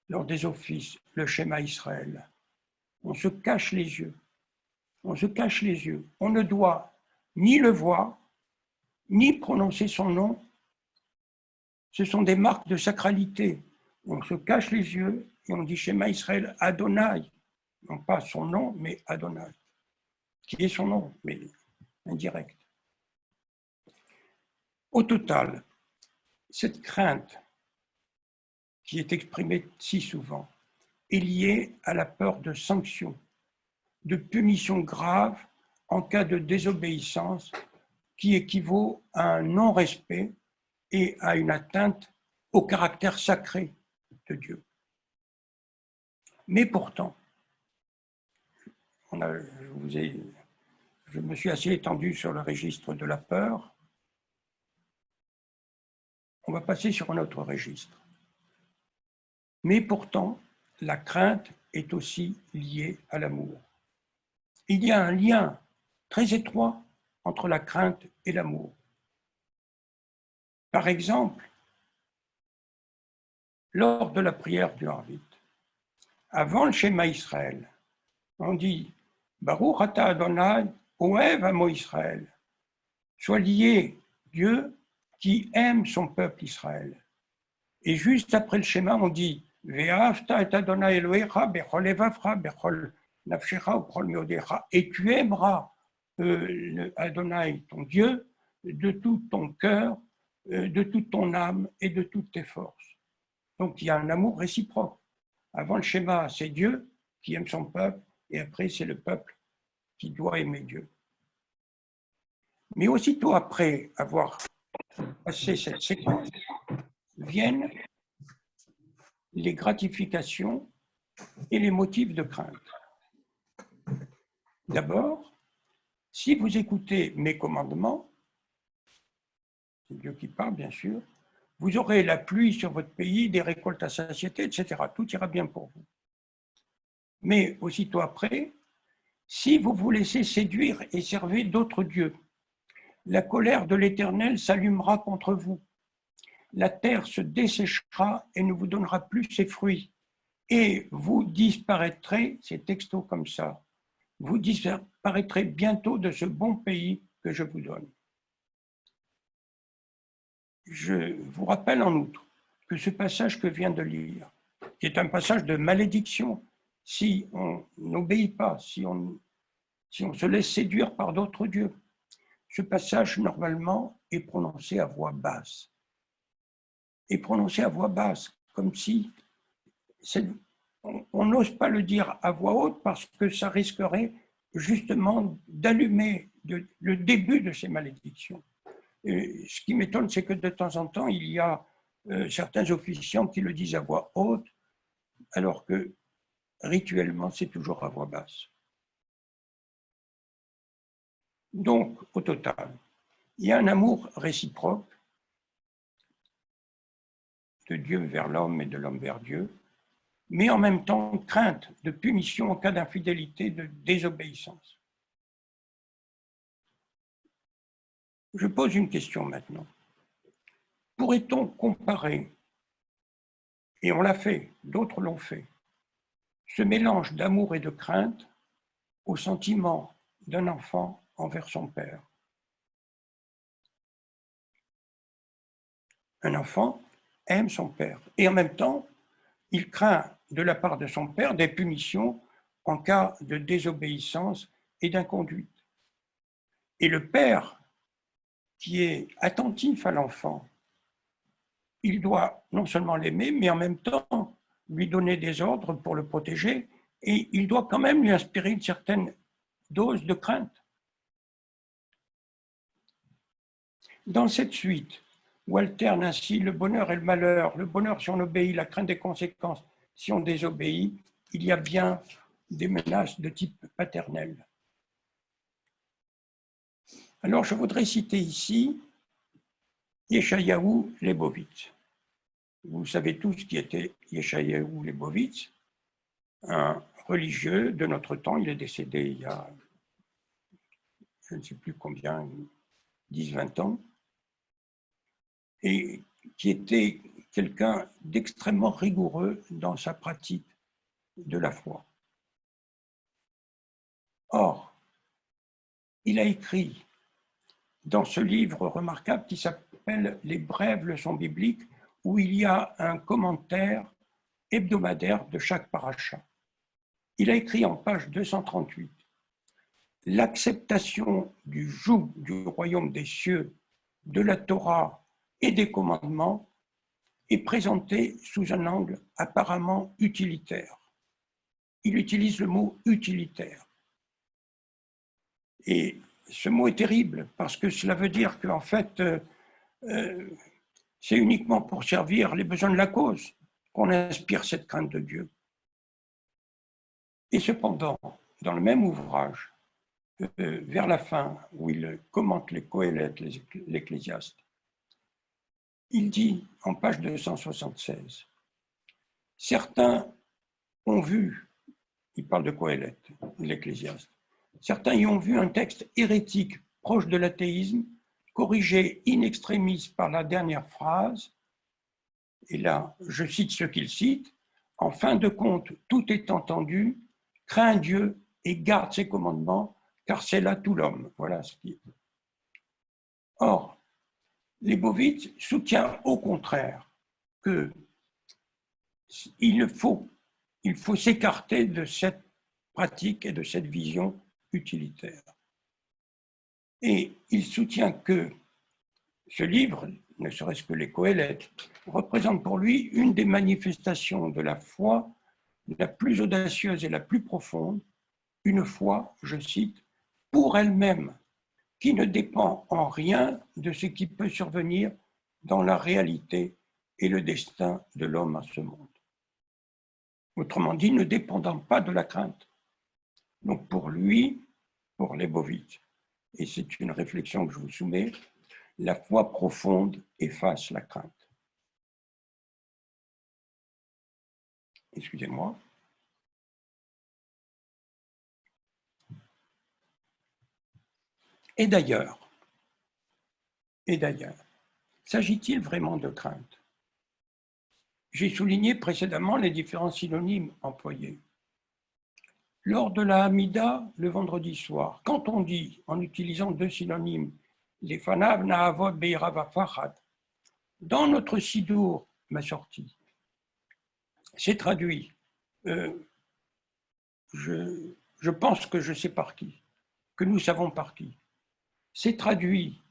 Speaker 1: lors des offices le schéma Israël, on se cache les yeux. On se cache les yeux. On ne doit ni le voir, ni prononcer son nom. Ce sont des marques de sacralité. On se cache les yeux et on dit schéma Israël Adonai. Non pas son nom, mais Adonai. Qui est son nom, mais indirect. Au total, cette crainte qui est exprimée si souvent est liée à la peur de sanctions, de punitions graves en cas de désobéissance qui équivaut à un non-respect et à une atteinte au caractère sacré de Dieu. Mais pourtant, je me suis assez étendu sur le registre de la peur. On va passer sur un autre registre. Mais pourtant, la crainte est aussi liée à l'amour. Il y a un lien très étroit entre la crainte et l'amour. Par exemple, lors de la prière du Harvit, avant le schéma Israël, on dit Baruch ata Adonai ohev amo Israël. Sois lié, Dieu qui aime son peuple Israël. Et juste après le schéma, on dit Ve'ahavta et Adonai Elohecha bechol levavcha bechol nafshecha ubechol meodecha. Et tu aimeras Adonai, ton Dieu, de tout ton cœur, de toute ton âme et de toutes tes forces. Donc il y a un amour réciproque. Avant le schéma, c'est Dieu qui aime son peuple, et après c'est le peuple qui doit aimer Dieu. Mais aussitôt après avoir passé cette séquence, viennent les gratifications et les motifs de crainte. D'abord, si vous écoutez mes commandements, c'est Dieu qui parle bien sûr, vous aurez la pluie sur votre pays, des récoltes à satiété, etc. Tout ira bien pour vous. Mais aussitôt après, si vous vous laissez séduire et servez d'autres dieux, la colère de l'Éternel s'allumera contre vous. La terre se desséchera et ne vous donnera plus ses fruits. Et vous disparaîtrez, c'est texto comme ça, vous disparaîtrez bientôt de ce bon pays que je vous donne. Je vous rappelle en outre que ce passage que je viens de lire, qui est un passage de malédiction, si on n'obéit pas, si on se laisse séduire par d'autres dieux, ce passage, normalement, est prononcé à voix basse. Est prononcé à voix basse, comme si on n'ose pas le dire à voix haute parce que ça risquerait justement d'allumer le début de ces malédictions. Et ce qui m'étonne, c'est que de temps en temps, il y a certains officiants qui le disent à voix haute, alors que rituellement, c'est toujours à voix basse. Donc, au total, il y a un amour réciproque de Dieu vers l'homme et de l'homme vers Dieu, mais en même temps crainte de punition en cas d'infidélité, de désobéissance. Je pose une question maintenant. Pourrait-on comparer, et on l'a fait, d'autres l'ont fait, ce mélange d'amour et de crainte au sentiment d'un enfant envers son père? Un enfant aime son père et en même temps, il craint de la part de son père des punitions en cas de désobéissance et d'inconduite. Et le père qui est attentif à l'enfant, il doit non seulement l'aimer, mais en même temps lui donner des ordres pour le protéger, et il doit quand même lui inspirer une certaine dose de crainte. Dans cette suite, où alterne ainsi le bonheur et le malheur, le bonheur si on obéit, la crainte des conséquences si on désobéit, il y a bien des menaces de type paternel. Alors je voudrais citer ici Yeshayahu Leibovitz. Vous savez tous qui était Yeshayahu Leibovitz, un religieux de notre temps. Il est décédé il y a, je ne sais plus combien, 10-20 ans, et qui était quelqu'un d'extrêmement rigoureux dans sa pratique de la foi. Or, il a écrit dans ce livre remarquable qui s'appelle « Les brèves leçons bibliques », où il y a un commentaire hebdomadaire de chaque paracha. Il a écrit en page 238 « L'acceptation du joug du royaume des cieux, de la Torah et des commandements est présentée sous un angle apparemment utilitaire. » Il utilise le mot « utilitaire ». Et ce mot est terrible parce que cela veut dire qu'en fait, c'est uniquement pour servir les besoins de la cause qu'on inspire cette crainte de Dieu. Et cependant, dans le même ouvrage, vers la fin, où il commente les Qoéleth, l'Ecclésiaste, il dit en page 276, « Certains ont vu, il parle de Qoéleth, l'Ecclésiaste, certains y ont vu un texte hérétique proche de l'athéisme, corrigé in extremis par la dernière phrase, et là, je cite ce qu'il cite, « En fin de compte, tout est entendu, crains Dieu et garde ses commandements, car c'est là tout l'homme. » Voilà ce qu'il dit. Or, Leibovitz soutient au contraire qu'il faut s'écarter de cette pratique et de cette vision utilitaire. Et il soutient que ce livre, ne serait-ce que les Qoéleth, représente pour lui une des manifestations de la foi la plus audacieuse et la plus profonde, une foi, je cite, pour elle-même, qui ne dépend en rien de ce qui peut survenir dans la réalité et le destin de l'homme à ce monde. Autrement dit, ne dépendant pas de la crainte. Donc pour lui, pour Leibovitz, et c'est une réflexion que je vous soumets, la foi profonde efface la crainte. Excusez-moi. Et d'ailleurs, s'agit-il vraiment de crainte? J'ai souligné précédemment les différents synonymes employés. Lors de la Hamida, le vendredi soir, quand on dit, en utilisant deux synonymes, les fanav na'avod be'irava fachad, dans notre sidour, ma sortie, c'est traduit, je pense que je sais par qui, que nous savons par qui, c'est traduit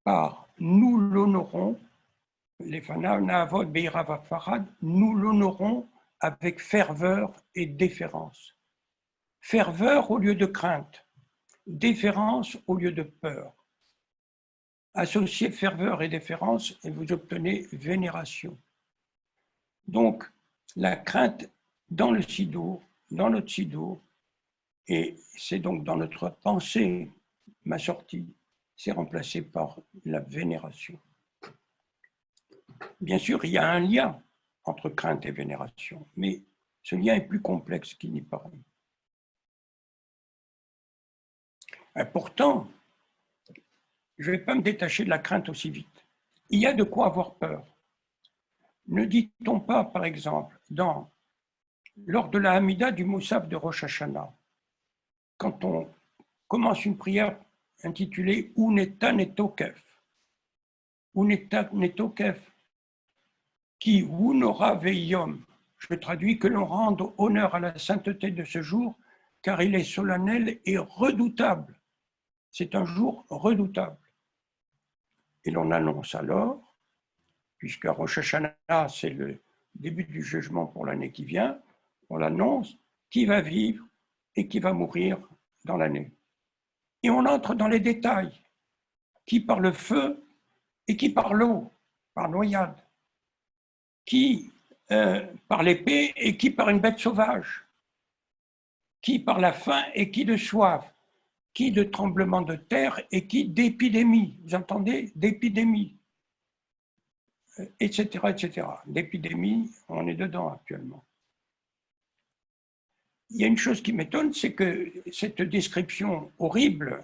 Speaker 1: par nous l'honorons, les fanav na'avod be'irava fachad, nous l'honorons avec ferveur et déférence. Ferveur au lieu de crainte, déférence au lieu de peur. Associez ferveur et déférence et vous obtenez vénération. Donc, la crainte dans le sidour, dans notre sidour, et c'est donc dans notre pensée, ma sortie, c'est remplacé par la vénération. Bien sûr, il y a un lien entre crainte et vénération, mais ce lien est plus complexe qu'il n'y paraît. Et pourtant, je ne vais pas me détacher de la crainte aussi vite. Il y a de quoi avoir peur. Ne dit-on pas, par exemple, lors de la Hamida du Moussaf de Rosh Hashanah, quand on commence une prière intitulée Uneta Netokef, Uneta Netokef, qui Unora Veyom, je traduis que l'on rende honneur à la sainteté de ce jour, car il est solennel et redoutable. C'est un jour redoutable. Et l'on annonce alors, puisque Rosh Hashanah, c'est le début du jugement pour l'année qui vient, on l'annonce, qui va vivre et qui va mourir dans l'année. Et on entre dans les détails, qui par le feu et qui par l'eau, par noyade, qui par l'épée et qui par une bête sauvage, qui par la faim et qui de soif, qui de tremblement de terre et qui d'épidémie, vous entendez, d'épidémie, etc., etc. D'épidémie, on est dedans actuellement. Il y a une chose qui m'étonne, c'est que cette description horrible,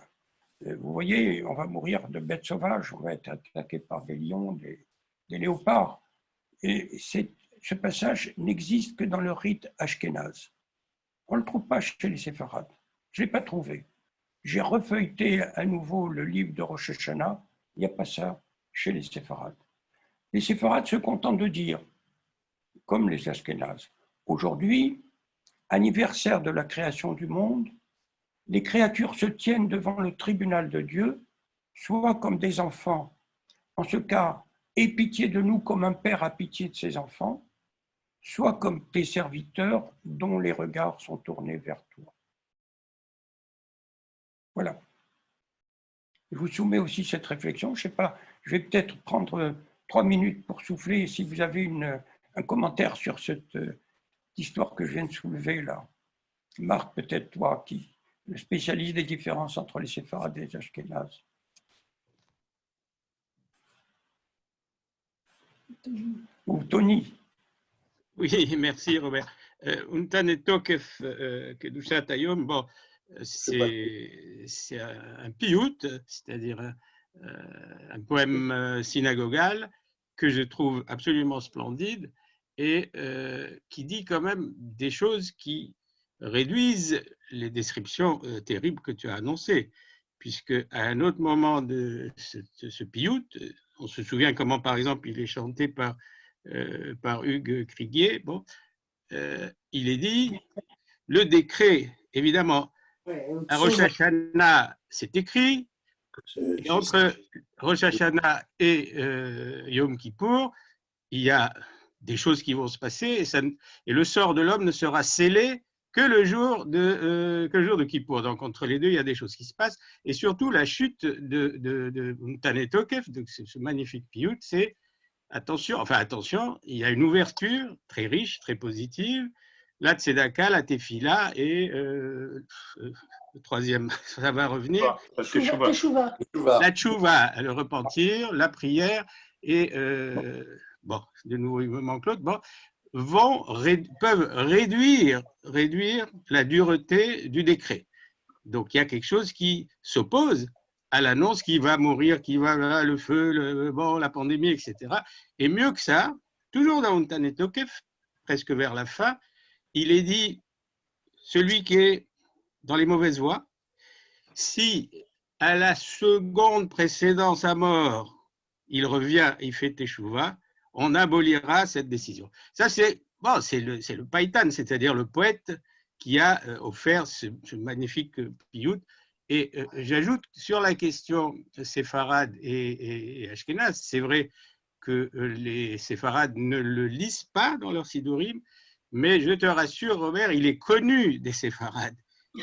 Speaker 1: vous voyez, on va mourir de bêtes sauvages, on va être attaqué par des lions, des léopards. Et ce passage n'existe que dans le rite ashkénaze. On ne le trouve pas chez les séfarades. Je ne l'ai pas trouvé. J'ai refeuilleté à nouveau le livre de Rosh Hashanah, il n'y a pas ça chez les séfarades. Les séfarades se contentent de dire, comme les ashkénazes, aujourd'hui, anniversaire de la création du monde, les créatures se tiennent devant le tribunal de Dieu, soit comme des enfants, en ce cas, aie pitié de nous comme un père a pitié de ses enfants, soit comme tes serviteurs dont les regards sont tournés vers toi. Voilà. Je vous soumets aussi cette réflexion. Je ne sais pas, je vais peut-être prendre 3 minutes pour souffler si vous avez un commentaire sur cette histoire que je viens de soulever là. Marc, peut-être toi qui le spécialiste des différences entre les séfarades et les ashkénazes. Ou Tony.
Speaker 3: Oui, merci Robert. Unta Netokef Kedushat Hayom, bon, c'est un piout, c'est-à-dire un poème synagogal que je trouve absolument splendide et qui dit quand même des choses qui réduisent les descriptions terribles que tu as annoncées, puisque à un autre moment de ce piout, on se souvient comment par exemple il est chanté par Hugues Criguier, bon, il est dit, le décret, évidemment, à Rosh Hashanah, c'est écrit, et entre Rosh Hashanah et Yom Kippour, il y a des choses qui vont se passer, et le sort de l'homme ne sera scellé que le jour de Kippour. Donc, entre les deux, il y a des choses qui se passent, et surtout, la chute de Mountane Tokef, donc ce magnifique piout, c'est attention, il y a une ouverture très riche, très positive. La tzedaka, la tefila et le troisième, ça va revenir. La tchouva, le repentir, la prière et, bon, de nouveau, il me manque l'autre, bon, peuvent réduire la dureté du décret. Donc, il y a quelque chose qui s'oppose à l'annonce qui va mourir, qui va là, le feu, la pandémie, etc. Et mieux que ça, toujours dans Unta Netokef, presque vers la fin, il est dit celui qui est dans les mauvaises voies, si à la seconde précédant sa mort, il revient, il fait teshuva, on abolira cette décision. Ça, c'est le païtan, c'est-à-dire le poète qui a offert ce magnifique piyut. Et j'ajoute sur la question séfarade et ashkénaze, c'est vrai que les séfarades ne le lisent pas dans leur sidurim, mais je te rassure, Robert, il est connu des séfarades.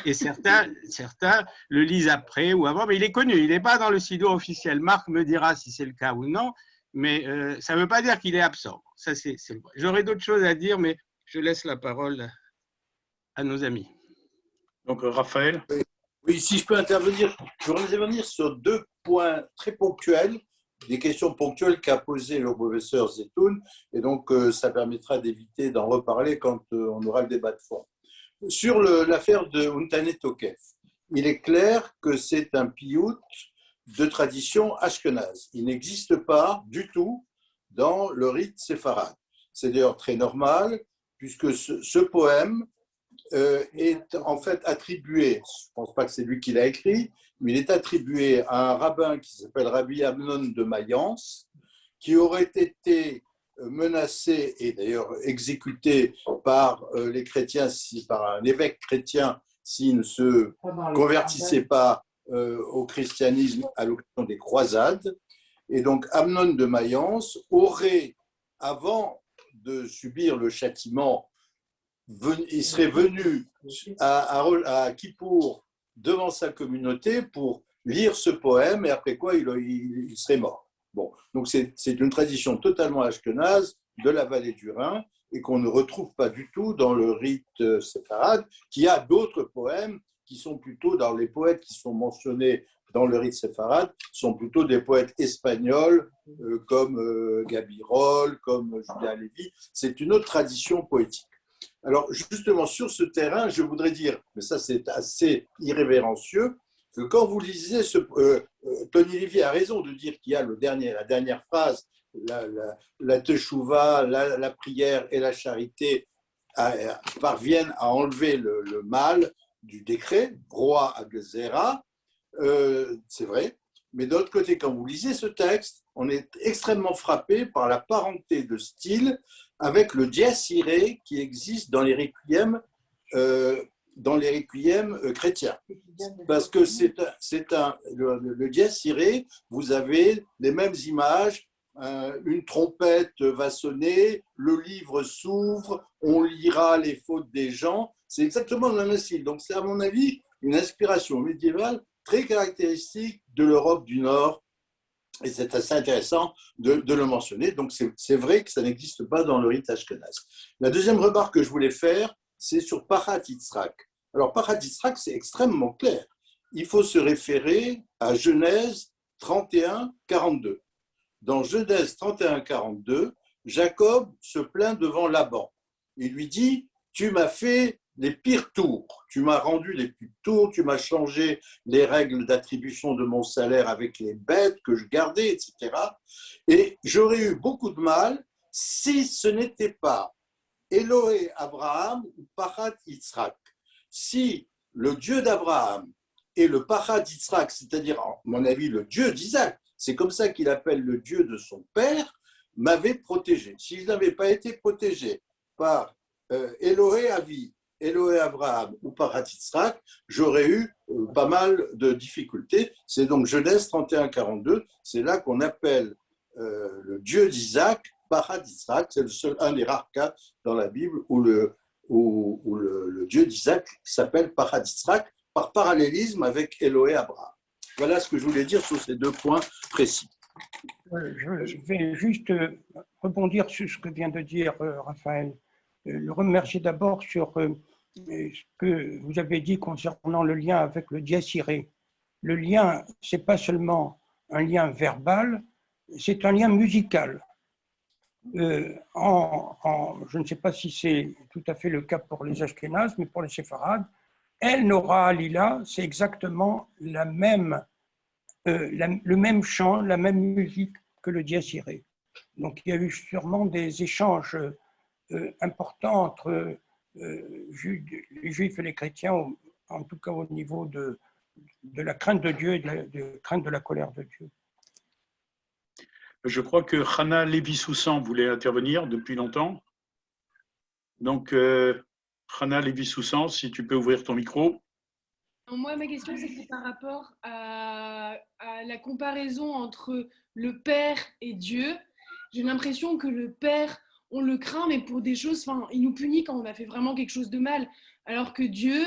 Speaker 3: Et certains le lisent après ou avant, mais il est connu, il n'est pas dans le sidour officiel. Marc me dira si c'est le cas ou non, mais ça ne veut pas dire qu'il est absent. Ça, c'est vrai. J'aurais d'autres choses à dire, mais je laisse la parole à nos amis.
Speaker 4: Donc, Raphaël.
Speaker 5: Oui, si je peux intervenir, je voudrais intervenir sur deux points très ponctuels, des questions ponctuelles qu'a posées le professeur Zetoun, et donc ça permettra d'éviter d'en reparler quand on aura le débat de fond. Sur l'affaire de Untane Tokef, il est clair que c'est un piyut de tradition ashkénaze. Il n'existe pas du tout dans le rite séfarade. C'est d'ailleurs très normal, puisque ce poème est en fait attribué, je ne pense pas que c'est lui qui l'a écrit, mais il est attribué à un rabbin qui s'appelle Rabbi Amnon de Mayence, qui aurait été menacé et d'ailleurs exécuté par les chrétiens, par un évêque chrétien, s'il ne se convertissait pas au christianisme à l'occasion des croisades. Et donc Amnon de Mayence aurait, avant de subir le châtiment, il serait venu à Kippour devant sa communauté pour lire ce poème et après quoi il serait mort. Bon, donc c'est une tradition totalement ashkénaze de la vallée du Rhin et qu'on ne retrouve pas du tout dans le rite séfarade, qui a d'autres poèmes qui sont plutôt, dans les poètes qui sont mentionnés dans le rite séfarade, sont plutôt des poètes espagnols comme Gabirol, comme Julian Lévy. C'est une autre tradition poétique. Alors, justement, sur ce terrain, je voudrais dire, mais ça c'est assez irrévérencieux, que quand vous lisez Tony Lévy a raison de dire qu'il y a la dernière phrase, la teshuva, la prière et la charité parviennent à enlever le mal du décret, roi à Gezerah, c'est vrai. Mais de l'autre côté, quand vous lisez ce texte, on est extrêmement frappé par la parenté de style avec le dies irae qui existe dans les requiems chrétiens. Parce que le dies irae, vous avez les mêmes images, une trompette va sonner, le livre s'ouvre, on lira les fautes des gens, c'est exactement le même style. Donc c'est à mon avis une inspiration médiévale très caractéristique de l'Europe du Nord, et c'est assez intéressant de le mentionner. Donc, c'est vrai que ça n'existe pas dans le rite ashkénaze. La deuxième remarque que je voulais faire, c'est sur Parat Yitzhak. Alors, Parat Yitzhak, c'est extrêmement clair. Il faut se référer à Genèse 31, 42. Dans Genèse 31, 42, Jacob se plaint devant Laban. Il lui dit « Tu m'as fait les pires tours. Tu m'as rendu les pires tours, tu m'as changé les règles d'attribution de mon salaire avec les bêtes que je gardais, etc. Et j'aurais eu beaucoup de mal si ce n'était pas Elohé Abraham ou Parat Yitzhak. Si le Dieu d'Abraham et le Parat Yitzhak, c'est-à-dire, à mon avis, le Dieu d'Isaac, c'est comme ça qu'il appelle le Dieu de son père, m'avait protégé. Si je n'avais pas été protégé par Elohé Avi, Elohé Abraham ou Parat Yitzhak, j'aurais eu pas mal de difficultés. C'est donc Genèse 31-42, c'est là qu'on appelle le Dieu d'Isaac Parat Yitzhak. C'est un des rares cas dans la Bible où le Dieu d'Isaac s'appelle Parat Yitzhak par parallélisme avec Elohé Abraham. Voilà ce que je voulais dire sur ces deux points précis.
Speaker 1: Je vais juste rebondir sur ce que vient de dire Raphaël. Le remercier d'abord sur ce que vous avez dit concernant le lien avec le dies irae. Le lien, ce n'est pas seulement un lien verbal, c'est un lien musical. Je ne sais pas si c'est tout à fait le cas pour les Ashkénazes, mais pour les Séfarades, El Nora Alila, c'est exactement le même chant, la même musique que le dies irae. Donc il y a eu sûrement des échanges importants entre les juifs et les chrétiens, en tout cas au niveau de la crainte de Dieu et de la crainte de la colère de Dieu.
Speaker 4: Je crois que Hana Lévy-Soussan voulait intervenir depuis longtemps. Donc, Hana Lévy-Soussan, si tu peux ouvrir ton micro.
Speaker 6: Moi, ma question, c'était par rapport à la comparaison entre le Père et Dieu. J'ai l'impression que le Père, on le craint, mais pour des choses, enfin, il nous punit quand on a fait vraiment quelque chose de mal. Alors que Dieu,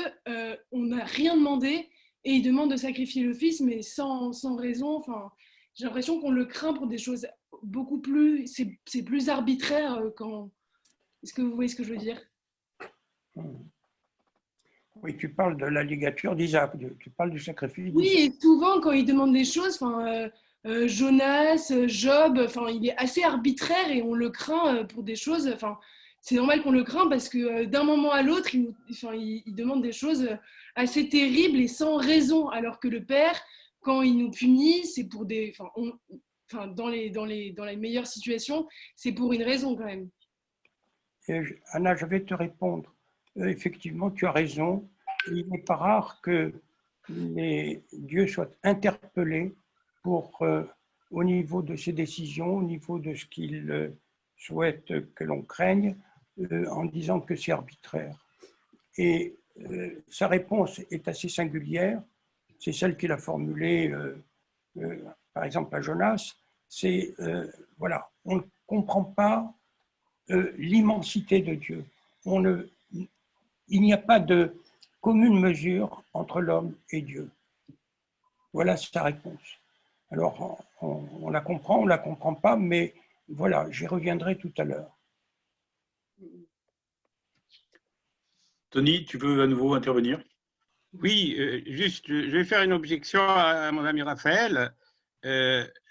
Speaker 6: on n'a rien demandé et il demande de sacrifier le Fils, mais sans raison. Enfin, j'ai l'impression qu'on le craint pour des choses beaucoup plus... C'est plus arbitraire quand... Est-ce que vous voyez ce que je veux dire?
Speaker 1: Oui, tu parles de la ligature d'Isaac, tu parles du sacrifice d'Isaac.
Speaker 6: Oui, et souvent, quand il demande des choses, Jonas, Job, il est assez arbitraire et on le craint pour des choses. C'est normal qu'on le craint parce que d'un moment à l'autre, il demande des choses assez terribles et sans raison. Alors que le Père, quand il nous punit, c'est pour des. Dans les meilleures situations, c'est pour une raison quand même.
Speaker 1: Anna, je vais te répondre. Effectivement, tu as raison. Il n'est pas rare que Dieu soit interpellé au niveau de ses décisions, au niveau de ce qu'il souhaite que l'on craigne, en disant que c'est arbitraire. Et sa réponse est assez singulière. C'est celle qu'il a formulée, par exemple, à Jonas. C'est, voilà, on ne comprend pas l'immensité de Dieu. Il n'y a pas de commune mesure entre l'homme et Dieu. Voilà sa réponse. Alors, on la comprend, on ne la comprend pas, mais voilà, j'y reviendrai tout à l'heure.
Speaker 4: Tony, tu veux à nouveau intervenir?
Speaker 3: Oui, juste, je vais faire une objection à mon ami Raphaël.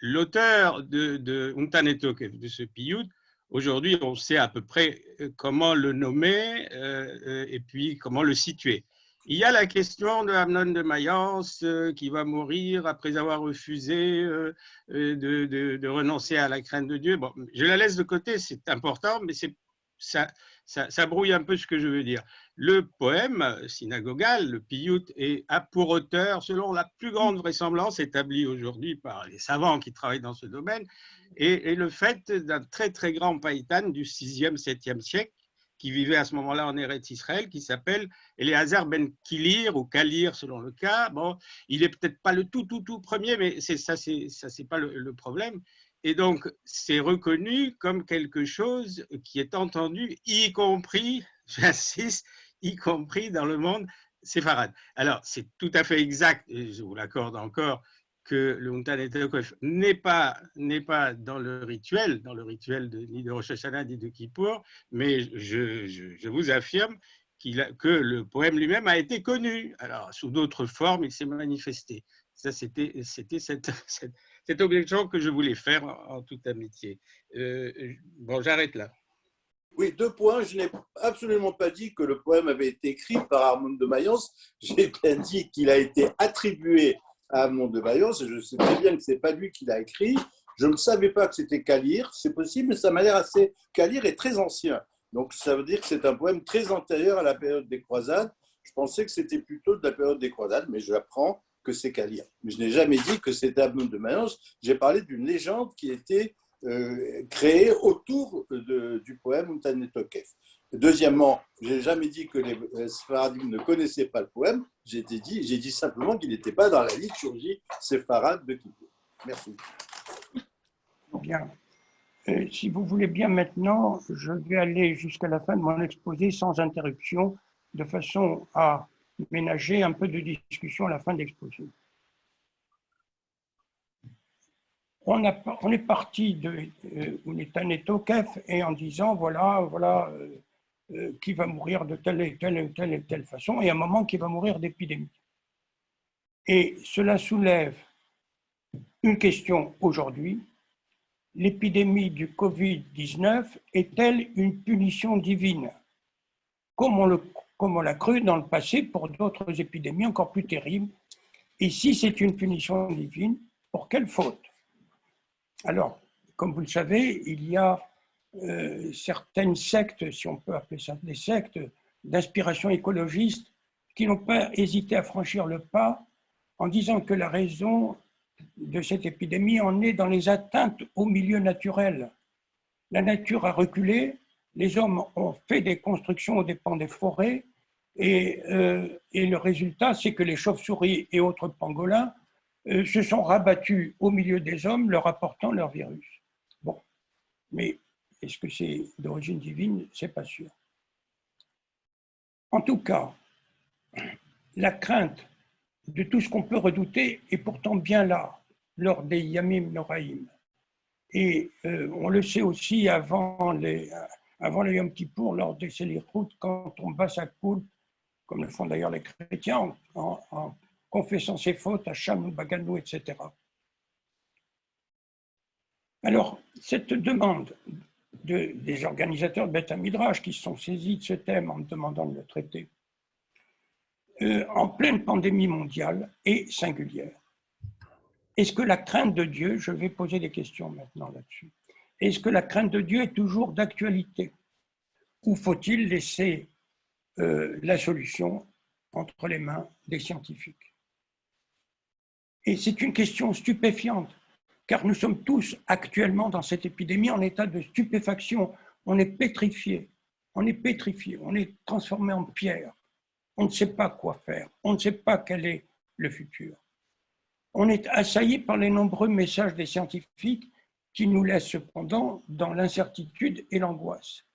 Speaker 3: L'auteur de Untanetokef, de ce piyut, aujourd'hui, on sait à peu près comment le nommer et puis comment le situer. Il y a la question de Amnon de Mayence qui va mourir après avoir refusé de renoncer à la crainte de Dieu. Bon, je la laisse de côté, c'est important, mais ça brouille un peu ce que je veux dire. Le poème synagogal, le piyut, a pour auteur, selon la plus grande vraisemblance établie aujourd'hui par les savants qui travaillent dans ce domaine, et le fait d'un très très grand païtan du 6e, 7e siècle, qui vivait à ce moment-là en Eretz Israël, qui s'appelle Eliezer ben Kilir, ou Kalir selon le cas. Bon, il est peut-être pas le tout premier, mais ça c'est pas le problème. Et donc, c'est reconnu comme quelque chose qui est entendu, y compris, j'insiste, y compris dans le monde séfarade. Alors, c'est tout à fait exact, et je vous l'accorde encore, que le Untanetokef n'est pas dans le rituel ni de Rosh Hashanah ni de Kippour, mais je vous affirme que le poème lui-même a été connu. Alors, sous d'autres formes, il s'est manifesté. Ça, c'était cette objection que je voulais faire en toute amitié. Bon, j'arrête là.
Speaker 5: Oui, 2 points. Je n'ai absolument pas dit que le poème avait été écrit par Armand de Mayence. J'ai bien dit qu'il a été attribué à Armand de Mayence. Je sais très bien que ce n'est pas lui qui l'a écrit. Je ne savais pas que c'était Kalir. C'est possible, mais ça m'a l'air assez... Kalir est très ancien. Donc, ça veut dire que c'est un poème très antérieur à la période des croisades. Je pensais que c'était plutôt de la période des croisades, mais j'apprends que c'est Kalir. Mais je n'ai jamais dit que c'était Armand de Mayence. J'ai parlé d'une légende qui était créée autour du poème Untanetokef. Deuxièmement, je n'ai jamais dit que les Séfaradim ne connaissaient pas le poème. J'ai dit simplement qu'il n'était pas dans la liturgie séfarade de Kippour. Merci.
Speaker 1: Bien. Si vous voulez bien maintenant, je vais aller jusqu'à la fin de mon exposé sans interruption, de façon à ménager un peu de discussion à la fin de l'exposé. On est parti de Untanetokef et en disant voilà qui va mourir de telle et telle façon, et à un moment qui va mourir d'épidémie. Et cela soulève une question aujourd'hui. L'épidémie du Covid-19 est-elle une punition divine, comme on l'a cru dans le passé pour d'autres épidémies encore plus terribles? Et si c'est une punition divine, pour quelle faute? Alors, comme vous le savez, il y a certaines sectes, si on peut appeler ça des sectes, d'inspiration écologiste qui n'ont pas hésité à franchir le pas en disant que la raison de cette épidémie en est dans les atteintes au milieu naturel. La nature a reculé, les hommes ont fait des constructions aux dépens des forêts, et le résultat, c'est que les chauves-souris et autres pangolins se sont rabattus au milieu des hommes, leur apportant leur virus. Bon, mais est-ce que c'est d'origine divine? C'est pas sûr. En tout cas, la crainte de tout ce qu'on peut redouter est pourtant bien là, lors des Yamim Noraïm. Et on le sait aussi avant le Yom Kippour, lors des Selichut, quand on bat sa coule, comme le font d'ailleurs les chrétiens, en confessant ses fautes, Hacham ou Baganou, etc. Alors, cette demande des organisateurs de Beth Midrash qui se sont saisis de ce thème en demandant de le traiter, en pleine pandémie mondiale est singulière. Est-ce que la crainte de Dieu, je vais poser des questions maintenant là-dessus, est-ce que la crainte de Dieu est toujours d'actualité? Ou faut-il laisser la solution entre les mains des scientifiques? Et c'est une question stupéfiante, car nous sommes tous actuellement dans cette épidémie en état de stupéfaction. On est pétrifié, on est transformé en pierre. On ne sait pas quoi faire, on ne sait pas quel est le futur. On est assailli par les nombreux messages des scientifiques qui nous laissent cependant dans l'incertitude et l'angoisse.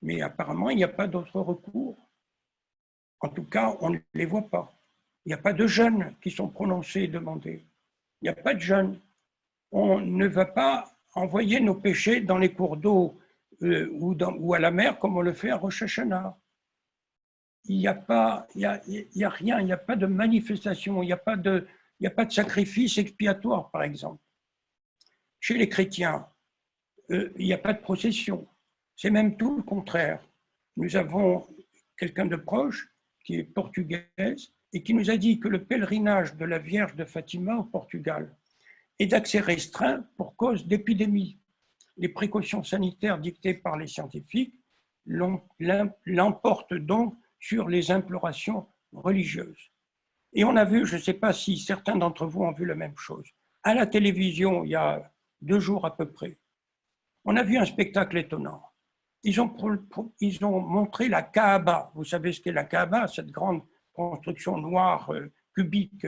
Speaker 1: Mais apparemment, il n'y a pas d'autre recours. En tout cas, on ne les voit pas. Il n'y a pas de jeunes qui sont prononcés et demandés. Il n'y a pas de jeunes. On ne va pas envoyer nos péchés dans les cours d'eau ou à la mer comme on le fait à Rosh Hashanah. Il n'y a rien, il n'y a pas de manifestation, il n'y a pas de sacrifice expiatoire, par exemple. Chez les chrétiens, il n'y a pas de procession. C'est même tout le contraire. Nous avons quelqu'un de proche qui est portugaise et qui nous a dit que le pèlerinage de la Vierge de Fatima au Portugal est d'accès restreint pour cause d'épidémie. Les précautions sanitaires dictées par les scientifiques l'emportent donc sur les implorations religieuses. Et on a vu, je ne sais pas si certains d'entre vous ont vu la même chose, à la télévision, il y a 2 jours à peu près, on a vu un spectacle étonnant. Ils ont montré la Kaaba. Vous savez ce qu'est la Kaaba, cette grande construction noire, cubique,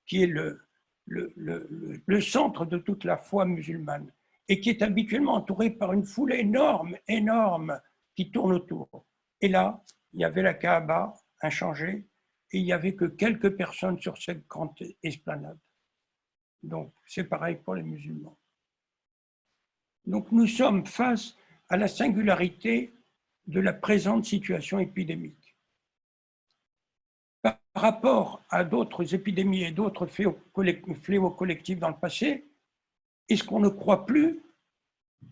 Speaker 1: qui est le centre de toute la foi musulmane et qui est habituellement entourée par une foule énorme qui tourne autour. Et là, il y avait la Kaaba inchangée et il n'y avait que quelques personnes sur cette grande esplanade. Donc, c'est pareil pour les musulmans. Donc, nous sommes face à la singularité de la présente situation épidémique. Par rapport à d'autres épidémies et d'autres fléaux collectifs dans le passé, est-ce qu'on ne croit plus?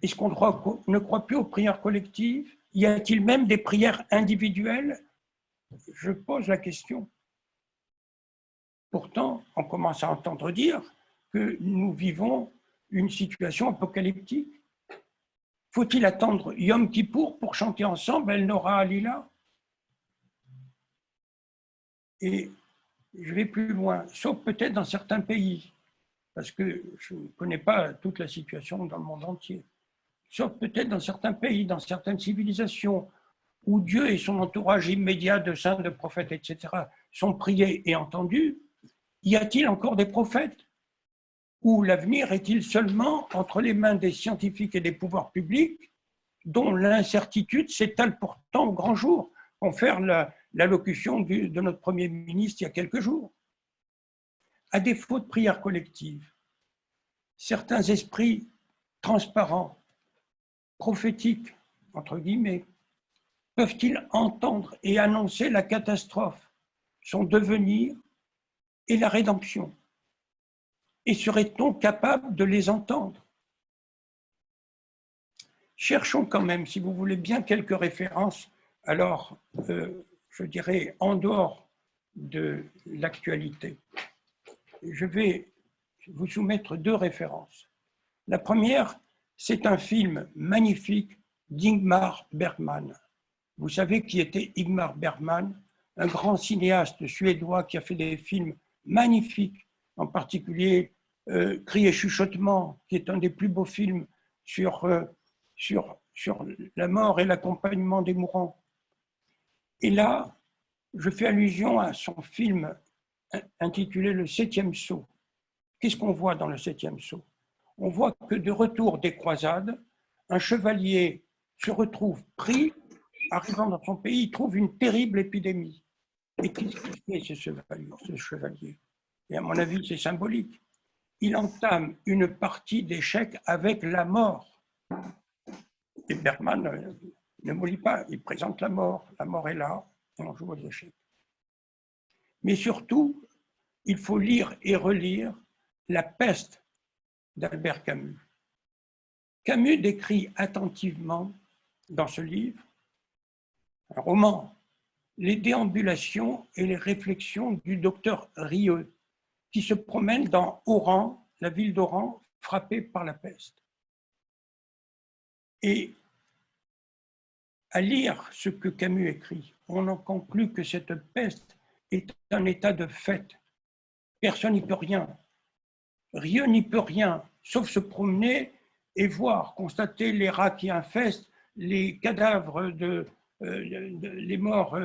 Speaker 1: Est-ce qu'on ne croit plus aux prières collectives? Y a-t-il même des prières individuelles? Je pose la question. Pourtant, on commence à entendre dire que nous vivons une situation apocalyptique. Faut-il attendre Yom Kippour pour chanter ensemble El Nora Alila? Et je vais plus loin, sauf peut-être dans certains pays, parce que je ne connais pas toute la situation dans le monde entier, sauf peut-être dans certains pays, dans certaines civilisations, où Dieu et son entourage immédiat de saints, de prophètes, etc., sont priés et entendus. Y a-t-il encore des prophètes? Ou l'avenir est-il seulement entre les mains des scientifiques et des pouvoirs publics, dont l'incertitude s'étale pourtant au grand jour? Confère l'allocution de notre Premier ministre il y a quelques jours. À défaut de prière collective, certains esprits transparents, prophétiques, entre guillemets, peuvent-ils entendre et annoncer la catastrophe, son devenir et la rédemption? Et serait-on capable de les entendre? Cherchons quand même, si vous voulez bien, quelques références, alors je dirais en dehors de l'actualité. Je vais vous soumettre 2 références. La première, c'est un film magnifique d'Ingmar Bergman, Vous savez qui était Ingmar Bergman, un grand cinéaste suédois qui a fait des films magnifiques, en particulier Cris et chuchotements, qui est un des plus beaux films sur la mort et l'accompagnement des mourants. Et là, je fais allusion à son film intitulé Le Septième Sceau. Qu'est-ce qu'on voit dans Le Septième Sceau? On voit que de retour des croisades, un chevalier se retrouve pris, arrivant dans son pays, il trouve une terrible épidémie. Et qu'est-ce qu'il fait ce chevalier? Et à mon avis, c'est symbolique. Il entame une partie d'échecs avec la mort. Et Bergman ne mollit pas, il présente la mort. La mort est là, et on joue aux échecs. Mais surtout, il faut lire et relire La peste d'Albert Camus. Camus décrit attentivement dans ce livre, un roman, les déambulations et les réflexions du docteur Rieux, qui se promène dans Oran, la ville d'Oran, frappée par la peste. Et à lire ce que Camus écrit, on en conclut que cette peste est un état de fait. Personne n'y peut rien. Rieux n'y peut rien, sauf se promener et voir, constater les rats qui infestent, les cadavres les morts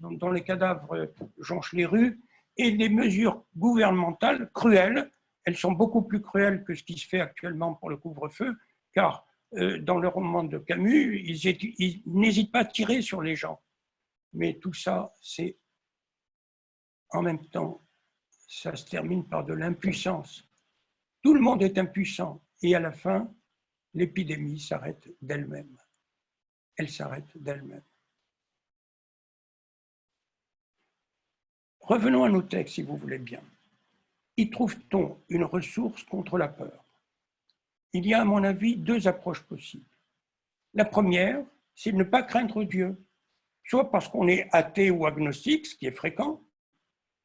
Speaker 1: dont les cadavres jonchent les rues, et des mesures gouvernementales cruelles. Elles sont beaucoup plus cruelles que ce qui se fait actuellement pour le couvre-feu, car dans le roman de Camus, ils n'hésitent pas à tirer sur les gens. Mais tout ça, c'est en même temps, ça se termine par de l'impuissance. Tout le monde est impuissant, et à la fin, l'épidémie s'arrête d'elle-même. Elle s'arrête d'elle-même. Revenons à nos textes, si vous voulez bien. Y trouve-t-on une ressource contre la peur? Il y a, à mon avis, deux approches possibles. La première, c'est de ne pas craindre Dieu, soit parce qu'on est athée ou agnostique, ce qui est fréquent,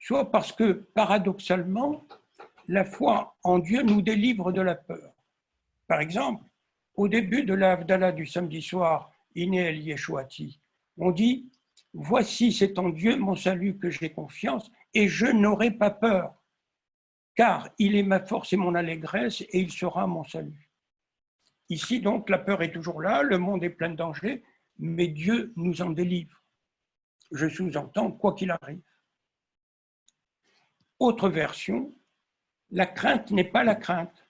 Speaker 1: soit parce que, paradoxalement, la foi en Dieu nous délivre de la peur. Par exemple, au début de la Havdalah du samedi soir, Iné El Yeshuati, on dit « Voici, c'est en Dieu mon salut que j'ai confiance, et je n'aurai pas peur, car il est ma force et mon allégresse, et il sera mon salut. » Ici, donc, la peur est toujours là, le monde est plein de dangers, mais Dieu nous en délivre. Je sous-entends, quoi qu'il arrive. Autre version, la crainte n'est pas la crainte,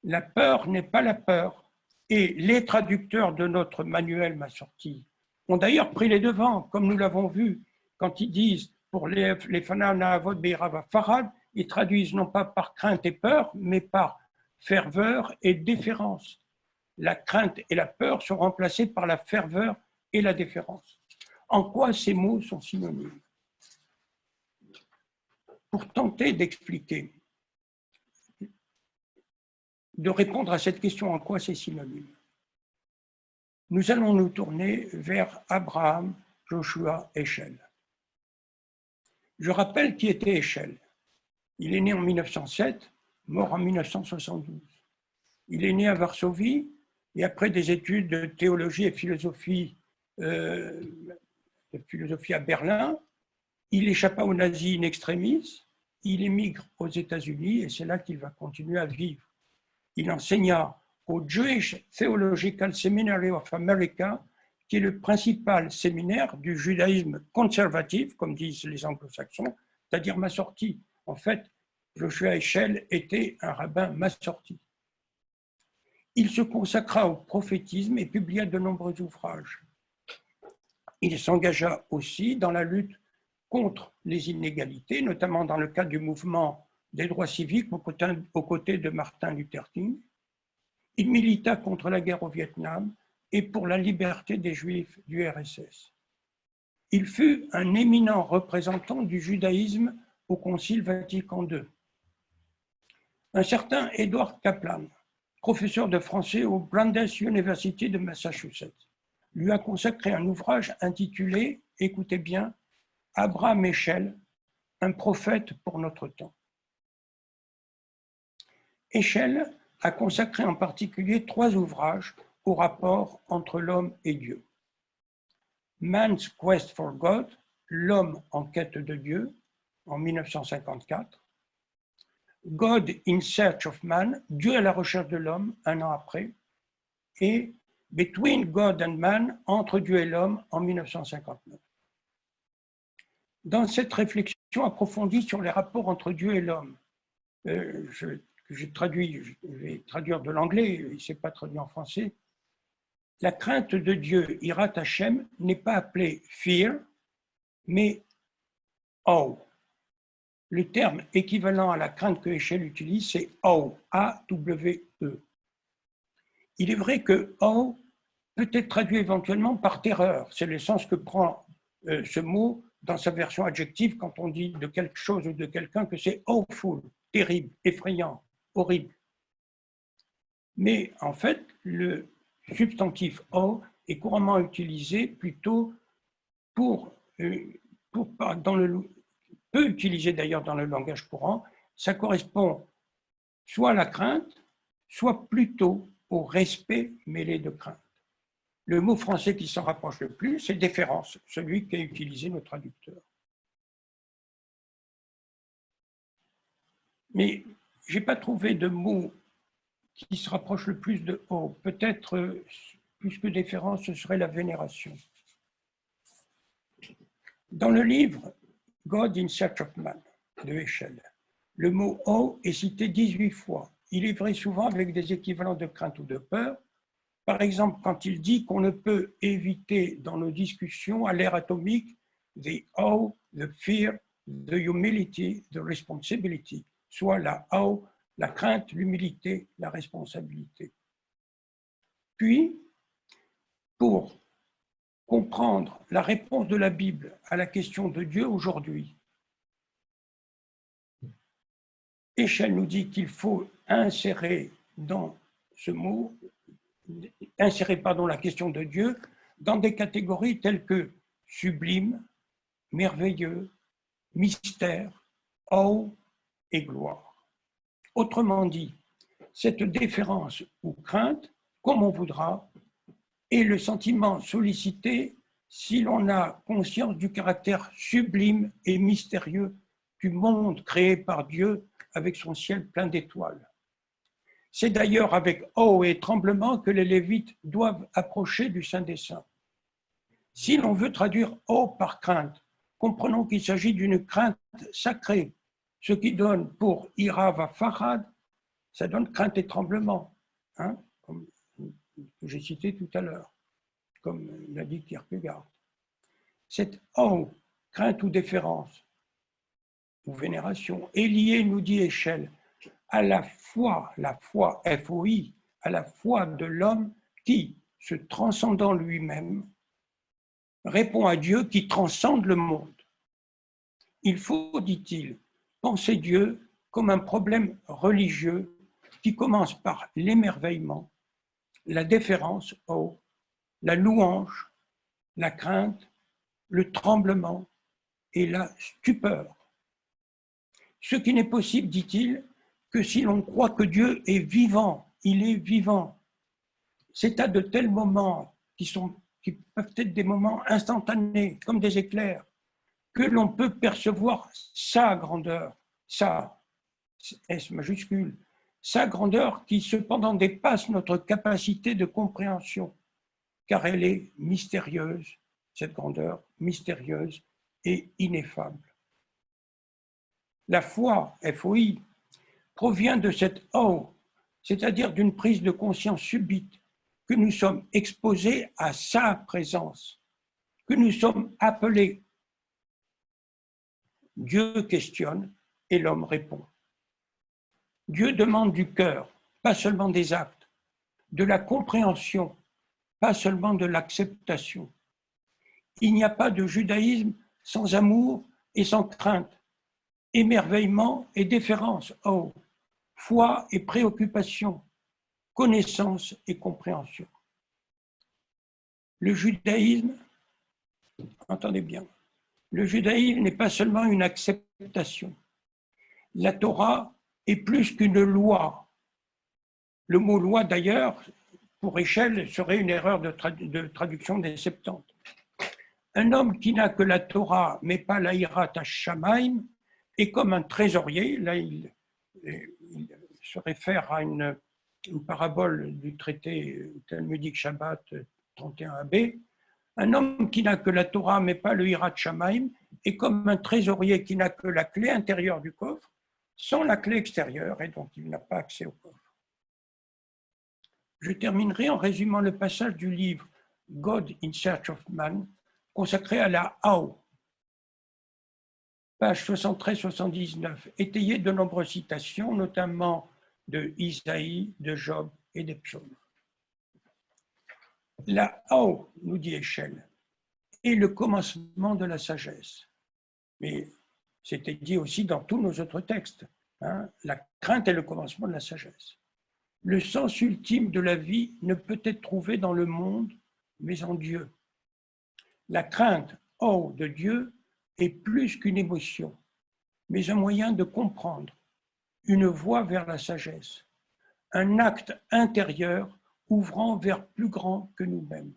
Speaker 1: la peur n'est pas la peur. Et les traducteurs de notre manuel Ma Sortie ont d'ailleurs pris les devants, comme nous l'avons vu, quand ils disent pour les Fanana Avod Beirava Farad, ils traduisent non pas par crainte et peur, mais par ferveur et déférence. La crainte et la peur sont remplacées par la ferveur et la déférence. En quoi ces mots sont synonymes? Pour tenter d'expliquer, de répondre à cette question, en quoi c'est synonyme, nous allons nous tourner vers Abraham Joshua Heschel. Je rappelle qui était Heschel. Il est né en 1907, mort en 1972. Il est né à Varsovie et après des études de théologie et philosophie à Berlin, il échappa aux nazis in extremis, il émigre aux États-Unis et c'est là qu'il va continuer à vivre. Il enseigna au Jewish Theological Seminary of America, qui est le principal séminaire du judaïsme conservatif, comme disent les anglo-saxons, c'est-à-dire Massorti. En fait, Joshua Heschel était un rabbin Massorti. Il se consacra au prophétisme et publia de nombreux ouvrages. Il s'engagea aussi dans la lutte contre les inégalités, notamment dans le cadre du mouvement des droits civiques aux côtés de Martin Luther King. Il milita contre la guerre au Vietnam et pour la liberté des Juifs du RSS. Il fut un éminent représentant du judaïsme au Concile Vatican II. Un certain Edward Kaplan, professeur de français au Brandeis University de Massachusetts, lui a consacré un ouvrage intitulé, écoutez bien, Abraham Heschel, un prophète pour notre temps. Heschel a consacré en particulier 3 ouvrages au rapport entre l'homme et Dieu. Man's Quest for God, l'homme en quête de Dieu, en 1954. God in Search of Man, Dieu à la recherche de l'homme, un an après. Et Between God and Man, entre Dieu et l'homme, en 1959. Dans cette réflexion approfondie sur les rapports entre Dieu et l'homme, je vais traduire de l'anglais, il ne s'est pas traduit en français. La crainte de Dieu, Hirat Hashem, n'est pas appelée fear, mais awe. Le terme équivalent à la crainte que Heschel utilise, c'est awe, A-W-E. Il est vrai que awe peut être traduit éventuellement par terreur. C'est le sens que prend ce mot dans sa version adjective quand on dit de quelque chose ou de quelqu'un que c'est awful, terrible, effrayant, horrible. Mais en fait, le substantif awe est couramment utilisé plutôt peu utilisé d'ailleurs dans le langage courant. Ça correspond soit à la crainte, soit plutôt au respect mêlé de crainte. Le mot français qui s'en rapproche le plus, c'est déférence, celui qu'a utilisé le traducteur. Mais je n'ai pas trouvé de mot qui se rapproche le plus de awe. Peut-être, plus que déférence, ce serait la vénération. Dans le livre God in Search of Man de Heschel, le mot awe est cité 18 fois. Il est vrai souvent avec des équivalents de crainte ou de peur. Par exemple, quand il dit qu'on ne peut éviter dans nos discussions à l'ère atomique the awe, the fear, the humility, the responsibility, soit la awe, la crainte, l'humilité, la responsabilité. Puis, pour comprendre la réponse de la Bible à la question de Dieu aujourd'hui, Heschel nous dit qu'il faut insérer dans ce mot, la question de Dieu dans des catégories telles que sublime, merveilleux, mystère, awe et gloire. Autrement dit, cette déférence ou crainte, comme on voudra, est le sentiment sollicité si l'on a conscience du caractère sublime et mystérieux du monde créé par Dieu avec son ciel plein d'étoiles. C'est d'ailleurs avec awe et tremblement que les Lévites doivent approcher du Saint des Saints. Si l'on veut traduire awe par crainte, comprenons qu'il s'agit d'une crainte sacrée, ce qui donne pour ira va farad, ça donne crainte et tremblement, hein, comme j'ai cité tout à l'heure, comme l'a dit Kierkegaard. Cette awe, crainte ou déférence, ou vénération, est liée, nous dit Heschel, à la foi FOI, à la foi de l'homme qui, se transcendant lui-même, répond à Dieu qui transcende le monde. Il faut, dit-il, penser Dieu comme un problème religieux qui commence par l'émerveillement, la déférence, la louange, la crainte, le tremblement et la stupeur. Ce qui n'est possible, dit-il, que si l'on croit que Dieu est vivant, il est vivant. C'est à de tels moments qui peuvent être des moments instantanés, comme des éclairs, que l'on peut percevoir sa grandeur, sa, S majuscule, sa grandeur qui cependant dépasse notre capacité de compréhension, car elle est mystérieuse, cette grandeur mystérieuse et ineffable. La foi, FOI, provient de cette awe, c'est-à-dire d'une prise de conscience subite, que nous sommes exposés à sa présence, que nous sommes appelés. Dieu questionne et l'homme répond. Dieu demande du cœur, pas seulement des actes, de la compréhension, pas seulement de l'acceptation. Il n'y a pas de judaïsme sans amour et sans crainte, émerveillement et déférence, foi et préoccupation, connaissance et compréhension. Le judaïsme, entendez bien, le judaïsme n'est pas seulement une acceptation. La Torah est plus qu'une loi. Le mot loi, d'ailleurs, pour Heschel, serait une erreur de traduction des Septante. Un homme qui n'a que la Torah, mais pas la Hirat Shamayim, est comme un trésorier. Là, il se réfère à une parabole du traité talmudique Shabbat 31b. Un homme qui n'a que la Torah, mais pas le Hirat Shamayim, est comme un trésorier qui n'a que la clé intérieure du coffre, sans la clé extérieure, et donc il n'a pas accès au coffre. Je terminerai en résumant le passage du livre God in Search of Man, consacré à la How, page 73-79, étayé de nombreuses citations, notamment de Isaïe, de Job et des psaumes. La How, nous dit Heschel, est le commencement de la sagesse. Mais c'était dit aussi dans tous nos autres textes. La crainte est le commencement de la sagesse. Le sens ultime de la vie ne peut être trouvé dans le monde, mais en Dieu. La crainte, de Dieu, est plus qu'une émotion, mais un moyen de comprendre, une voie vers la sagesse, un acte intérieur ouvrant vers plus grand que nous-mêmes.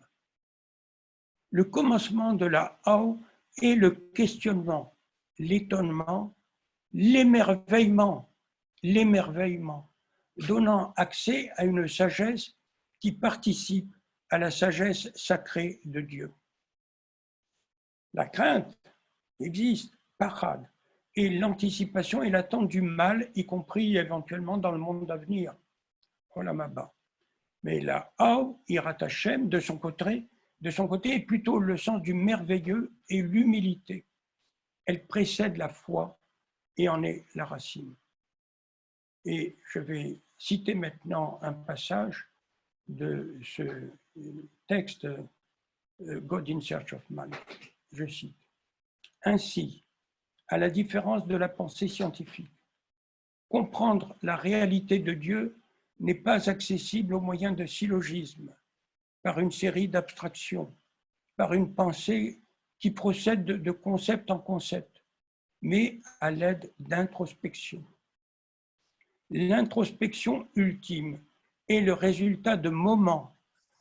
Speaker 1: Le commencement de la How est le questionnement, l'étonnement, l'émerveillement, donnant accès à une sagesse qui participe à la sagesse sacrée de Dieu. La crainte existe, parade, et l'anticipation et l'attente du mal, y compris éventuellement dans le monde à venir. Olam haba. Mais la How, Hirat Hashem, de son côté, est plutôt le sens du merveilleux et l'humilité. Elle précède la foi et en est la racine. Et je vais citer maintenant un passage de ce texte God in Search of Man. Je cite. Ainsi, à la différence de la pensée scientifique, comprendre la réalité de Dieu n'est pas accessible au moyen de syllogismes, par une série d'abstractions, par une pensée qui procède de concept en concept, mais à l'aide d'introspection. L'introspection ultime est le résultat de moments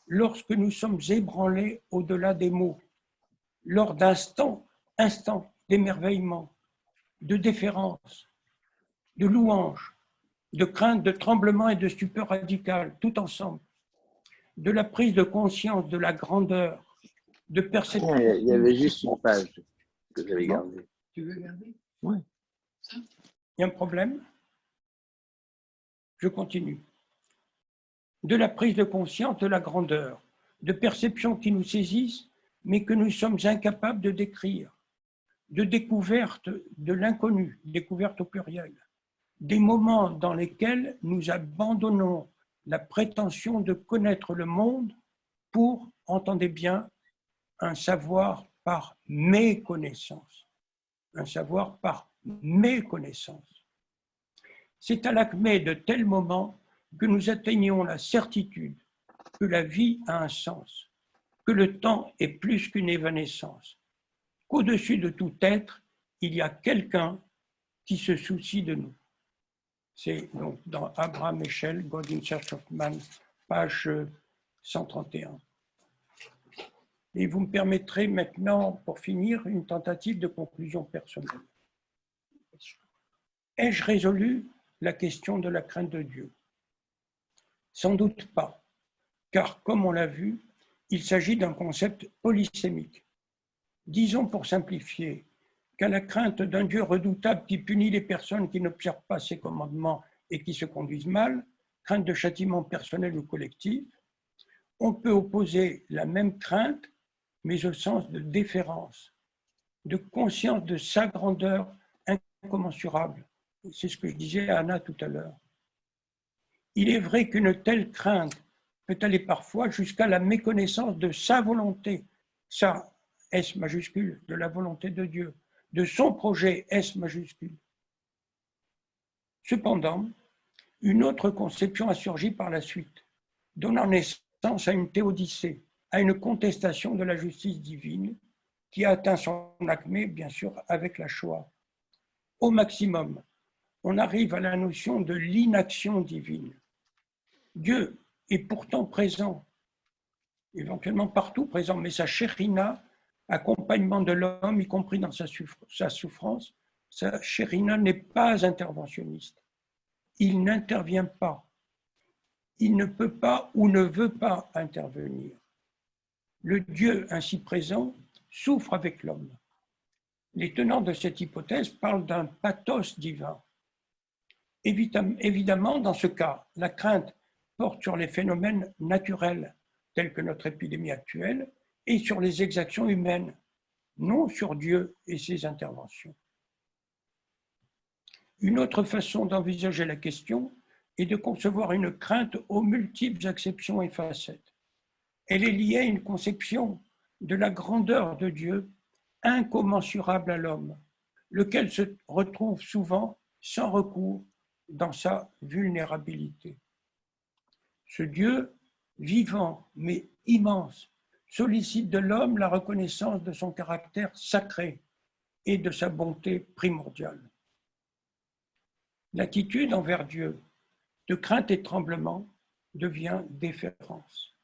Speaker 1: lorsque nous sommes ébranlés au-delà des mots, lors d'instants d'émerveillement, de déférence, de louange, de crainte, de tremblement et de stupeur radicale, tout ensemble, de la prise de conscience de la grandeur, de perception.
Speaker 7: Il y avait juste une page que j'avais gardée.
Speaker 1: Tu veux garder?
Speaker 7: Oui.
Speaker 1: Il y a un problème? Je continue. De la prise de conscience de la grandeur, de perceptions qui nous saisissent, mais que nous sommes incapables de décrire, de découverte de l'inconnu, découverte au pluriel, des moments dans lesquels nous abandonnons la prétention de connaître le monde pour, entendez bien, un savoir par méconnaissance. Un savoir par méconnaissance. C'est à l'acmé de tels moments que nous atteignons la certitude que la vie a un sens, que le temps est plus qu'une évanescence, qu'au-dessus de tout être, il y a quelqu'un qui se soucie de nous. C'est donc dans Abraham Heschel, God in Search of Man, page 131. Et vous me permettrez maintenant, pour finir, une tentative de conclusion personnelle. Ai-je résolu la question de la crainte de Dieu? Sans doute pas, car comme on l'a vu, il s'agit d'un concept polysémique. Disons pour simplifier qu'à la crainte d'un Dieu redoutable qui punit les personnes qui n'observent pas ses commandements et qui se conduisent mal, crainte de châtiment personnel ou collectif, on peut opposer la même crainte, mais au sens de déférence, de conscience de sa grandeur incommensurable. C'est ce que je disais à Anna tout à l'heure. Il est vrai qu'une telle crainte peut aller parfois jusqu'à la méconnaissance de sa volonté, sa S majuscule, de la volonté de Dieu, de son projet S majuscule. Cependant, une autre conception a surgi par la suite, donnant naissance à une théodicée, à une contestation de la justice divine qui a atteint son acmé, bien sûr, avec la Shoah. Au maximum, on arrive à la notion de l'inaction divine. Dieu est pourtant présent, éventuellement partout présent, mais sa Shekhinah accompagnement de l'homme, y compris dans sa souffrance. Sa Sherina n'est pas interventionniste. Il n'intervient pas. Il ne peut pas ou ne veut pas intervenir. Le Dieu ainsi présent souffre avec l'homme. Les tenants de cette hypothèse parlent d'un pathos divin. Évidemment, dans ce cas, la crainte porte sur les phénomènes naturels, tels que notre épidémie actuelle, et sur les exactions humaines, non sur Dieu et ses interventions. Une autre façon d'envisager la question est de concevoir une crainte aux multiples acceptions et facettes. Elle est liée à une conception de la grandeur de Dieu incommensurable à l'homme, lequel se retrouve souvent sans recours dans sa vulnérabilité. Ce Dieu, vivant mais immense, sollicite de l'homme la reconnaissance de son caractère sacré et de sa bonté primordiale. L'attitude envers Dieu, de crainte et tremblement, devient déférence.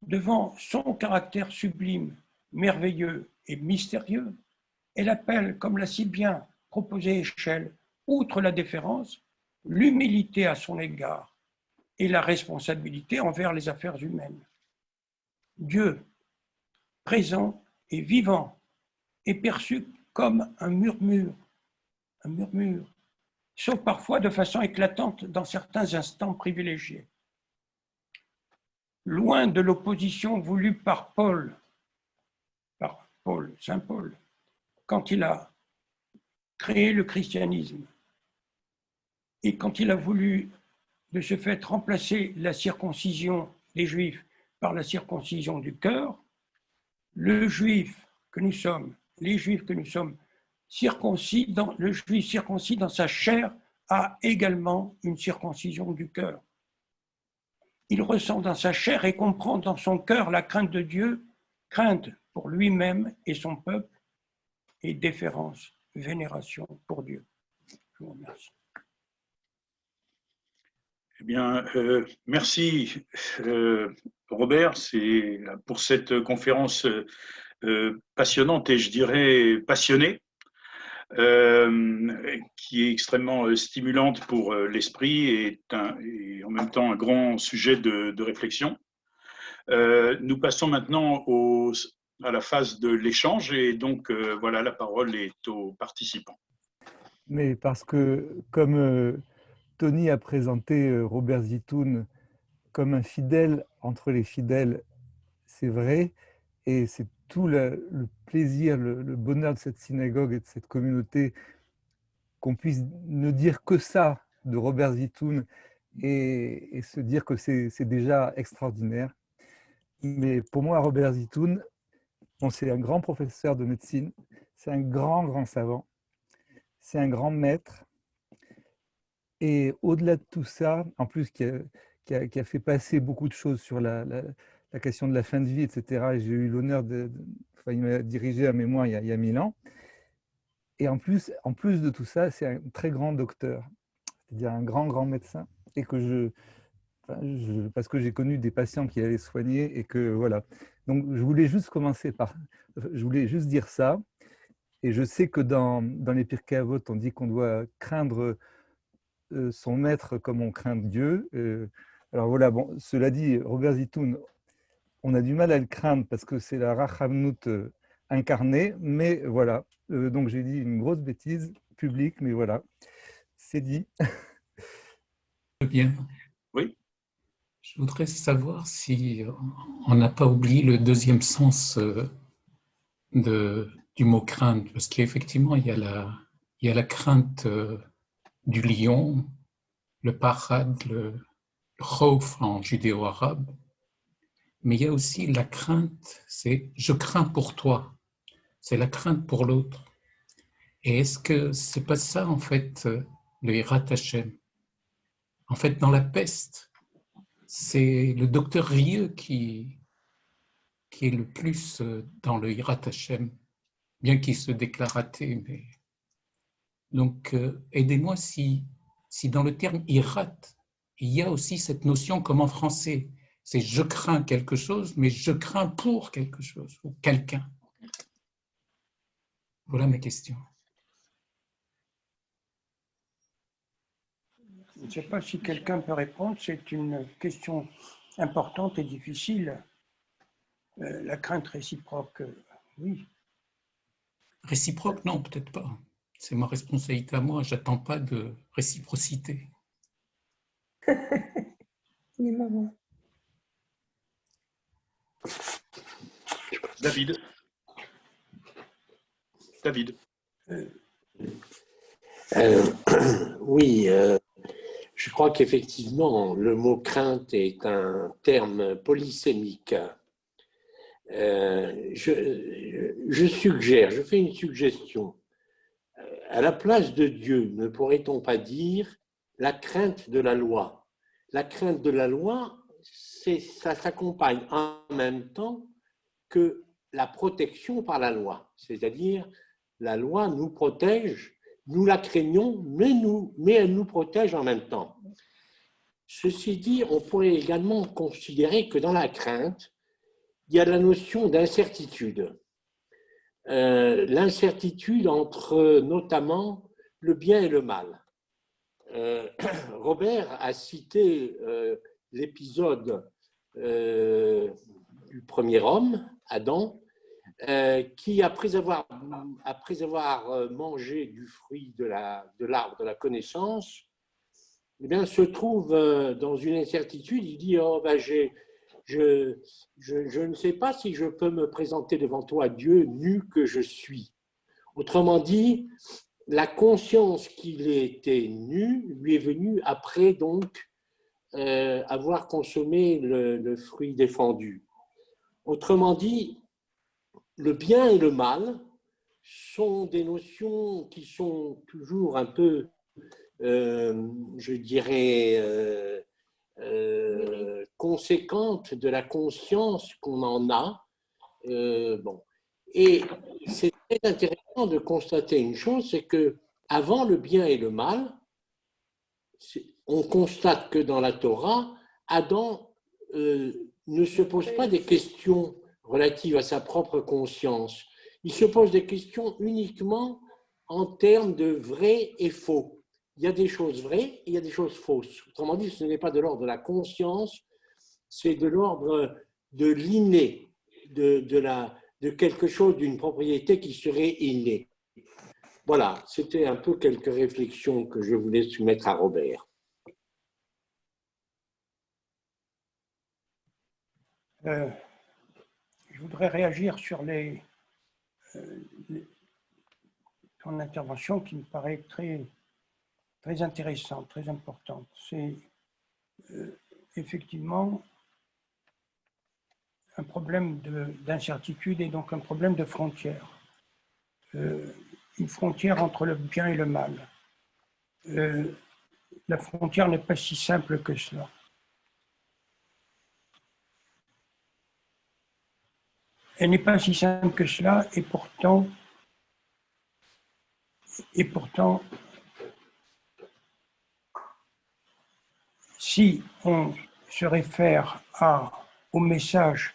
Speaker 1: Devant son caractère sublime, merveilleux et mystérieux, elle appelle, comme l'a si bien proposé Échelle, outre la déférence, l'humilité à son égard et la responsabilité envers les affaires humaines. Dieu, présent et vivant, est perçu comme un murmure, sauf parfois de façon éclatante dans certains instants privilégiés. Loin de l'opposition voulue par Saint Paul, quand il a créé le christianisme et quand il a voulu de ce fait remplacer la circoncision des Juifs par la circoncision du cœur, le Juif que nous sommes, les Juifs que nous sommes, le Juif circoncis dans sa chair a également une circoncision du cœur. Il ressent dans sa chair et comprend dans son cœur la crainte de Dieu, crainte pour lui-même et son peuple, et déférence, vénération pour Dieu. Je vous remercie.
Speaker 4: Eh bien, merci Robert pour cette conférence passionnante et je dirais passionnée, qui est extrêmement stimulante pour l'esprit et en même temps un grand sujet de réflexion. Nous passons maintenant à la phase de l'échange et donc voilà, la parole est aux participants.
Speaker 8: Mais parce que comme Tony a présenté Robert Zitoun comme un fidèle entre les fidèles, c'est vrai, et c'est tout le plaisir, le bonheur de cette synagogue et de cette communauté qu'on puisse ne dire que ça de Robert Zitoun et se dire que c'est déjà extraordinaire. Mais pour moi, Robert Zitoun, c'est un grand professeur de médecine, c'est un grand savant, c'est un grand maître. Et au-delà de tout ça, en plus qui a fait passer beaucoup de choses sur la question de la fin de vie, etc. Et j'ai eu l'honneur il m'a dirigé un mémoire il y a 1000 ans. Et en plus de tout ça, c'est un très grand docteur, c'est-à-dire un grand médecin. Et que parce que j'ai connu des patients qui allaient soigner et que voilà. Donc je voulais juste dire ça. Et je sais que dans les Pirkei Avot, on dit qu'on doit craindre son maître comme on craint Dieu. Alors voilà, bon, cela dit, Robert Zitoun, on a du mal à le craindre parce que c'est la Rachamnout incarnée, mais voilà. Donc j'ai dit une grosse bêtise publique, mais voilà, c'est dit.
Speaker 9: Bien.
Speaker 4: Oui.
Speaker 9: Je voudrais savoir si on n'a pas oublié le deuxième sens du mot crainte, parce qu'effectivement, il y a la crainte du lion, le parad, le khouf en judéo-arabe, mais il y a aussi la crainte, c'est « je crains pour toi », c'est la crainte pour l'autre. Et est-ce que c'est pas ça, en fait, le Hirat Hashem? En fait, dans la peste, c'est le docteur Rieux qui est le plus dans le Hirat Hashem, bien qu'il se déclare athée. Mais... Donc, aidez-moi si dans le terme Hirat, il y a aussi cette notion comme en français, c'est je crains quelque chose, mais je crains pour quelque chose ou quelqu'un. Voilà mes questions.
Speaker 1: Je ne sais pas si quelqu'un peut répondre, c'est une question importante et difficile. La crainte réciproque, oui.
Speaker 9: Réciproque, non, peut-être pas. C'est ma responsabilité à moi, j'attends pas de réciprocité.
Speaker 10: Il est marrant.
Speaker 4: David. David.
Speaker 11: Oui, je crois qu'effectivement, le mot crainte est un terme polysémique. Je suggère, je fais une suggestion. À la place de Dieu, ne pourrait-on pas dire la crainte de la loi? La crainte de la loi, ça s'accompagne en même temps que la protection par la loi. C'est-à-dire, la loi nous protège, nous la craignons, mais elle nous protège en même temps. Ceci dit, on pourrait également considérer que dans la crainte, il y a la notion d'incertitude. L'incertitude entre notamment le bien et le mal. Robert a cité l'épisode du premier homme, Adam, qui, après avoir mangé du fruit de l'arbre de la connaissance, eh bien, se trouve dans une incertitude. Il dit, oh, ben, je ne sais pas si je peux me présenter devant toi, Dieu, nu que je suis. Autrement dit, la conscience qu'il était nu lui est venue après donc avoir consommé le fruit défendu. Autrement dit, le bien et le mal sont des notions qui sont toujours un peu, je dirais, conséquentes de la conscience qu'on en a. Bon. Et c'est très intéressant de constater une chose, c'est que avant le bien et le mal, on constate que dans la Torah, Adam ne se pose pas des questions relatives à sa propre conscience. Il se pose des questions uniquement en termes de vrai et faux. Il y a des choses vraies et il y a des choses fausses. Autrement dit, ce n'est pas de l'ordre de la conscience, c'est de l'ordre de l'inné, de quelque chose, d'une propriété qui serait innée. Voilà, c'était un peu quelques réflexions que je voulais soumettre à Robert.
Speaker 1: Je voudrais réagir sur ton intervention qui me paraît très, très intéressante, très importante. C'est effectivement un problème d'incertitude et donc un problème de frontière. Une frontière entre le bien et le mal. La frontière n'est pas si simple que cela. Elle n'est pas si simple que cela et pourtant si on se réfère au message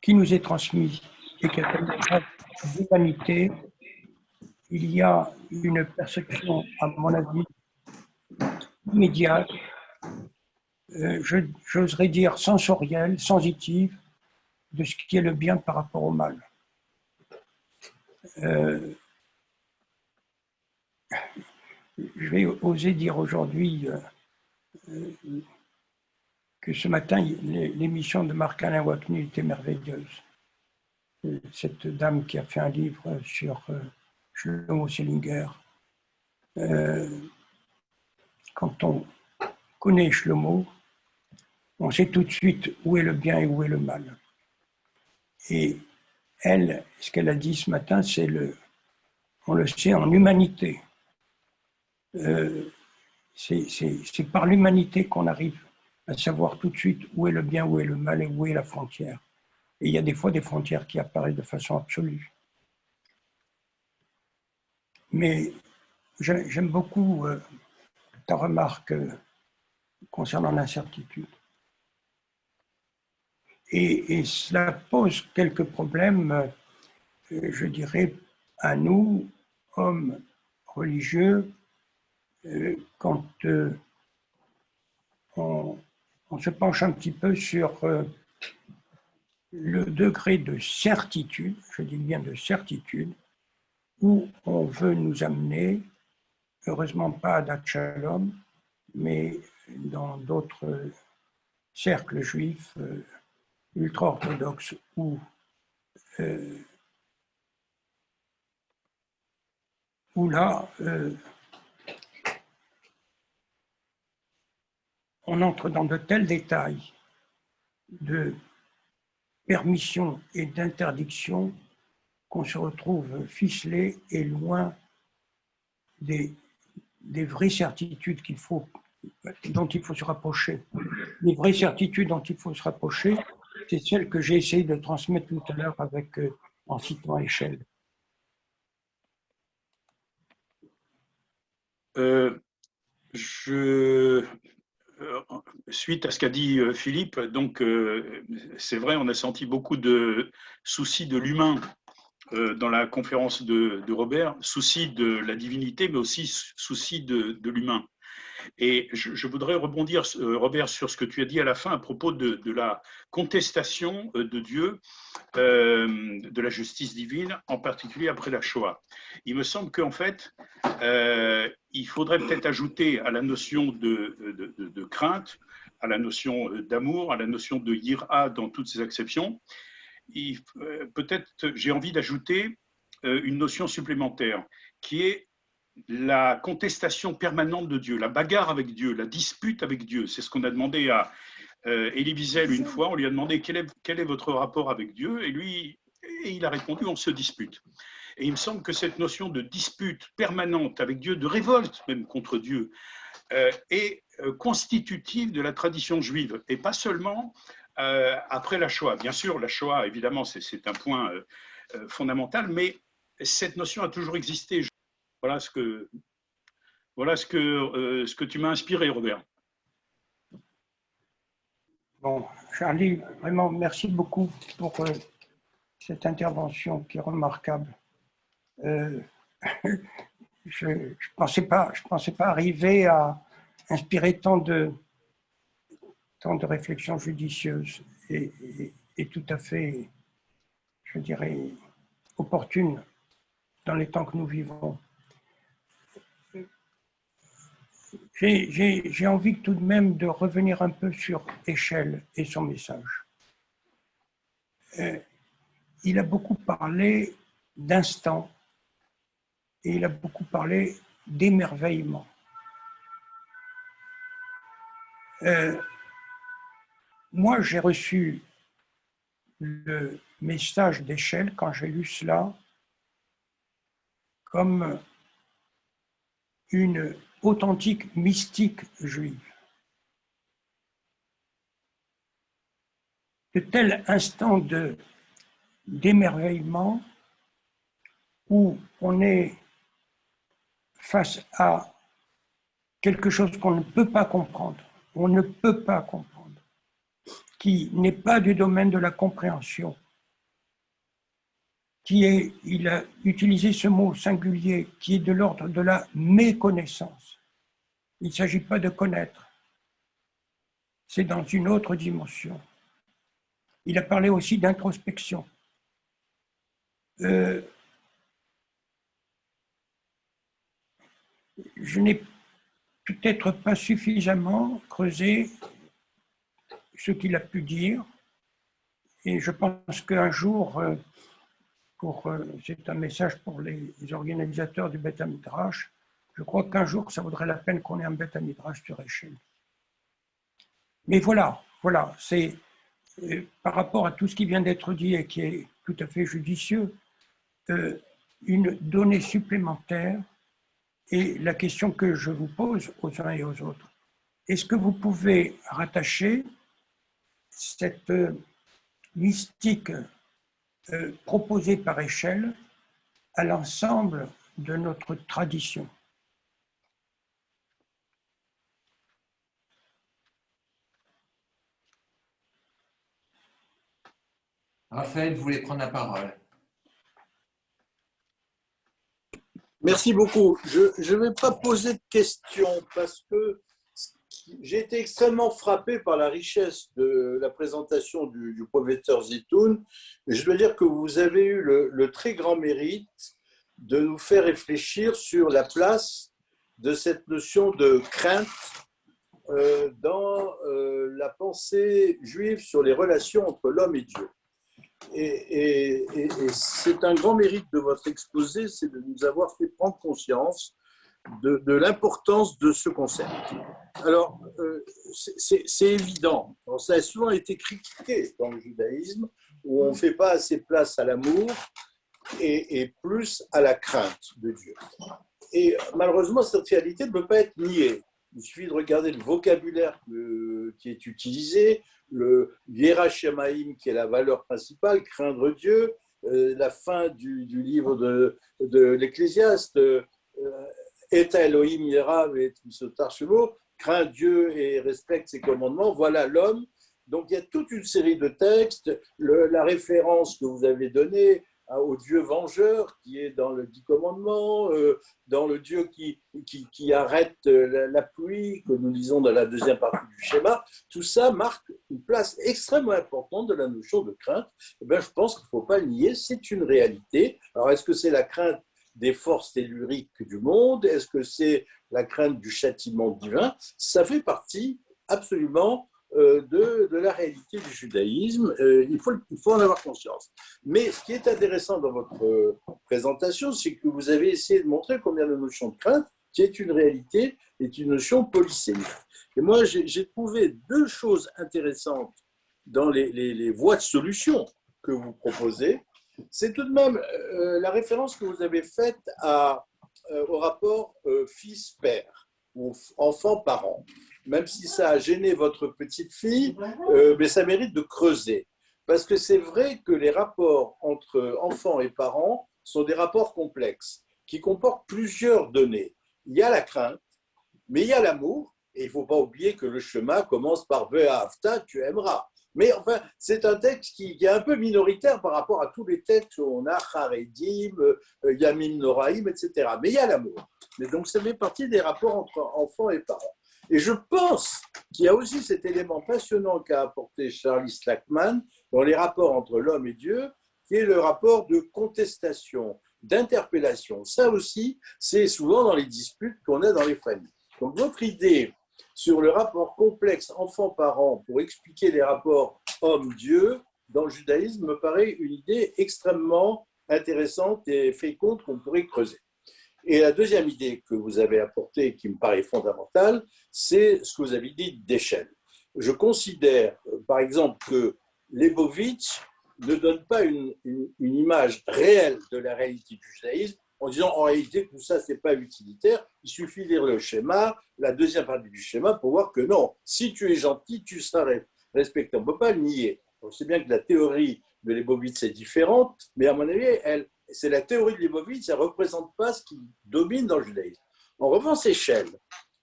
Speaker 1: qui nous est transmis et qui est un message d'humanité, il y a une perception, à mon avis, immédiate, j'oserais dire sensorielle, sensitive, de ce qui est le bien par rapport au mal. Je vais oser dire aujourd'hui que ce matin, l'émission de Marc-Alain Waknu était merveilleuse. Cette dame qui a fait un livre sur Shlomo Selinger. Quand on connaît Shlomo, on sait tout de suite où est le bien et où est le mal. Et elle, ce qu'elle a dit ce matin, c'est on le sait en humanité. C'est par l'humanité qu'on arrive à savoir tout de suite où est le bien, où est le mal et où est la frontière. Et il y a des fois des frontières qui apparaissent de façon absolue. Mais j'aime beaucoup ta remarque concernant l'incertitude. Et cela pose quelques problèmes je dirais, à nous, hommes religieux, quand on se penche un petit peu sur le degré de certitude, je dis bien de certitude, où on veut nous amener, heureusement pas à Dat Shalom, mais dans d'autres cercles juifs ultra-orthodoxes où là, on entre dans de tels détails de permission et d'interdiction qu'on se retrouve ficelé et loin des vraies certitudes dont il faut se rapprocher. Les vraies certitudes dont il faut se rapprocher, c'est celles que j'ai essayé de transmettre tout à l'heure en citant Heschel.
Speaker 4: Suite à ce qu'a dit Philippe, donc c'est vrai, on a senti beaucoup de soucis de l'humain dans la conférence de Robert, soucis de la divinité, mais aussi soucis de l'humain. Et je voudrais rebondir, Robert, sur ce que tu as dit à la fin à propos de la contestation de Dieu, de la justice divine, en particulier après la Shoah. Il me semble qu'en fait, il faudrait peut-être ajouter à la notion de crainte, à la notion d'amour, à la notion de yira dans toutes ses acceptions, peut-être j'ai envie d'ajouter une notion supplémentaire qui est la contestation permanente de Dieu, la bagarre avec Dieu, la dispute avec Dieu. C'est ce qu'on a demandé à Elie Wiesel une fois. On lui a demandé quel est votre rapport avec Dieu, et il a répondu on se dispute. Et il me semble que cette notion de dispute permanente avec Dieu, de révolte même contre Dieu, est constitutive de la tradition juive, et pas seulement après la Shoah. Bien sûr, la Shoah, évidemment, c'est un point fondamental, mais cette notion a toujours existé. Voilà ce que tu m'as inspiré, Robert.
Speaker 1: Bon, Charlie, vraiment, merci beaucoup pour cette intervention qui est remarquable. Je ne pensais pas arriver à inspirer tant de réflexions judicieuses et tout à fait, je dirais, opportunes dans les temps que nous vivons. J'ai envie tout de même de revenir un peu sur Heschel et son message. Il a beaucoup parlé d'instant et il a beaucoup parlé d'émerveillement. Moi, j'ai reçu le message d'Heschel, quand j'ai lu cela, comme une authentique mystique juive. De tels instants d'émerveillement où on est face à quelque chose qu'on ne peut pas comprendre, on ne peut pas comprendre, qui n'est pas du domaine de la compréhension, il a utilisé ce mot singulier, qui est de l'ordre de la méconnaissance. Il ne s'agit pas de connaître, c'est dans une autre dimension. Il a parlé aussi d'introspection. Je n'ai peut-être pas suffisamment creusé ce qu'il a pu dire, et je pense qu'un jour, c'est un message pour les organisateurs du Beth Midrash, je crois qu'un jour, ça vaudrait la peine qu'on ait un Beth Midrash sur Heschel. Mais voilà, c'est par rapport à tout ce qui vient d'être dit et qui est tout à fait judicieux, une donnée supplémentaire, et la question que je vous pose aux uns et aux autres, est-ce que vous pouvez rattacher cette mystique proposée par Heschel à l'ensemble de notre tradition?
Speaker 10: Raphaël voulait prendre la parole.
Speaker 5: Merci beaucoup. Je ne vais pas poser de questions parce que j'ai été extrêmement frappé par la richesse de la présentation du professeur Zitoun. Je dois dire que vous avez eu le très grand mérite de nous faire réfléchir sur la place de cette notion de crainte dans la pensée juive sur les relations entre l'homme et Dieu. Et c'est un grand mérite de votre exposé, c'est de nous avoir fait prendre conscience de l'importance de ce concept. Alors, c'est évident. Alors, ça a souvent été critiqué dans le judaïsme, où on ne fait pas assez place à l'amour et plus à la crainte de Dieu. Et malheureusement, cette réalité ne peut pas être niée. Il suffit de regarder le vocabulaire qui est utilisé, le Yera Shemaim, qui est la valeur principale, craindre Dieu, la fin du livre de l'Ecclésiaste, Eta Elohim Yera et Misotar Shemo, craint Dieu et respecte ses commandements, voilà l'homme. Donc il y a toute une série de textes, la référence que vous avez donnée au Dieu vengeur qui est dans le 10 commandements, dans le Dieu qui arrête la pluie, que nous lisons dans la deuxième partie du schéma, tout ça marque une place extrêmement importante de la notion de crainte. Eh bien, je pense qu'il ne faut pas le nier, c'est une réalité. Alors, est-ce que c'est la crainte des forces telluriques du monde? Est-ce que c'est la crainte du châtiment divin? Ça fait partie absolument de la réalité du judaïsme. Il faut en avoir conscience. Mais ce qui est intéressant dans votre présentation, c'est que vous avez essayé de montrer combien la notion de crainte, qui est une réalité, est une notion polysémique. Et moi, j'ai trouvé deux choses intéressantes dans les voies de solution que vous proposez. C'est tout de même la référence que vous avez faite au rapport fils-père ou enfant-parent. Même si ça a gêné votre petite fille, mais ça mérite de creuser. Parce que c'est vrai que les rapports entre enfants et parents sont des rapports complexes, qui comportent plusieurs données. Il y a la crainte, mais il y a l'amour, et il ne faut pas oublier que le chemin commence par « Ve'ahavta », tu aimeras. Mais enfin, c'est un texte qui est un peu minoritaire par rapport à tous les textes où on a Haredim, Yamim Noraim, etc. Mais il y a l'amour. Mais donc, ça fait partie des rapports entre enfants et parents. Et je pense qu'il y a aussi cet élément passionnant qu'a apporté Charlie Slackman dans les rapports entre l'homme et Dieu, qui est le rapport de contestation, d'interpellation. Ça aussi, c'est souvent dans les disputes qu'on a dans les familles. Donc, votre idée sur le rapport complexe enfant-parent pour expliquer les rapports homme-dieu dans le judaïsme me paraît une idée extrêmement intéressante et féconde qu'on pourrait creuser. Et la deuxième idée que vous avez apportée, qui me paraît fondamentale, c'est ce que vous avez dit d'échelle. Je considère, par exemple, que Leibovitch ne donne pas une image réelle de la réalité du judaïsme en disant en réalité tout ça, ce n'est pas utilitaire, il suffit de lire le schéma, la deuxième partie du schéma, pour voir que non, si tu es gentil, tu seras respecté. On ne peut pas le nier. On sait bien que la théorie de Leibovitch est différente, mais à mon avis, c'est la théorie de Leibovitch, ça ne représente pas ce qui domine dans le judaïsme. En revanche, échelle,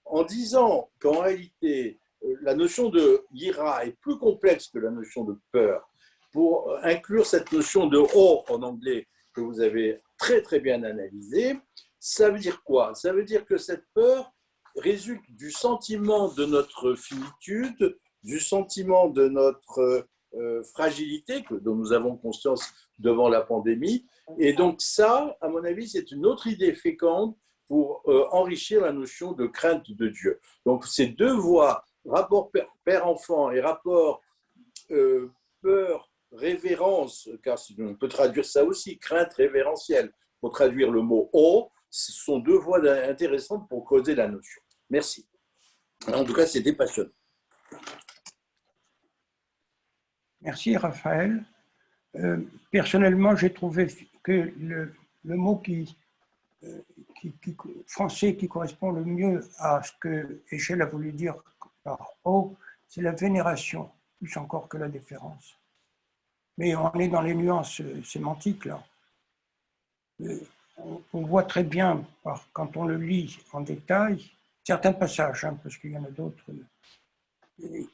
Speaker 5: en disant qu'en réalité, la notion de ira est plus complexe que la notion de peur, pour inclure cette notion de awe en anglais que vous avez très très bien analysée, ça veut dire quoi? Ça veut dire que cette peur résulte du sentiment de notre finitude, du sentiment de notre fragilité dont nous avons conscience devant la pandémie. Et donc ça, à mon avis, c'est une autre idée féconde pour enrichir la notion de crainte de Dieu. Donc ces deux voies, rapport père-enfant et rapport peur, révérence, car on peut traduire ça aussi, crainte révérentielle, pour traduire le mot « o », ce sont deux voies intéressantes pour creuser la notion. Merci. En tout cas, c'était passionnant.
Speaker 1: Merci, Raphaël. Personnellement, j'ai trouvé que le mot français qui correspond le mieux à ce que Échelle a voulu dire par « o », c'est la vénération, plus encore que la déférence. Mais on est dans les nuances sémantiques, là. On voit très bien, quand on le lit en détail, certains passages, hein, parce qu'il y en a d'autres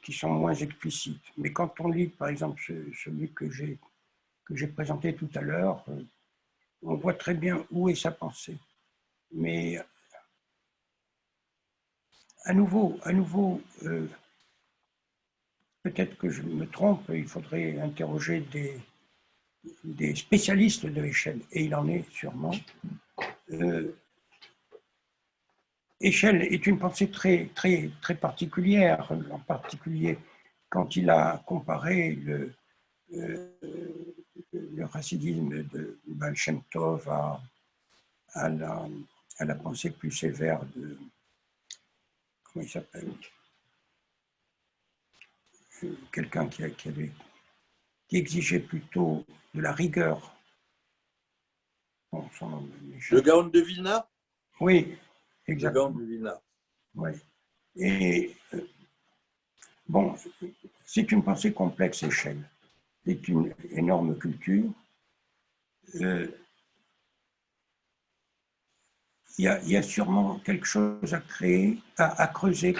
Speaker 1: qui sont moins explicites. Mais quand on lit, par exemple, celui que j'ai présenté tout à l'heure, on voit très bien où est sa pensée. Mais à nouveau, peut-être que je me trompe, il faudrait interroger des spécialistes de Heschel, et il en est sûrement. Heschel est une pensée très, très, très particulière, en particulier quand il a comparé le chassidisme de Baal Shem Tov à la pensée plus sévère de, comment il s'appelle, quelqu'un qui exigeait plutôt de la rigueur. Bon, son nom
Speaker 5: Le Gaon de Vilna?
Speaker 1: Oui, exactement.
Speaker 5: Le Gaon de Vilna.
Speaker 1: Oui. Et bon, c'est une pensée complexe, Heschel. C'est une énorme culture. Il y a sûrement quelque chose à creuser,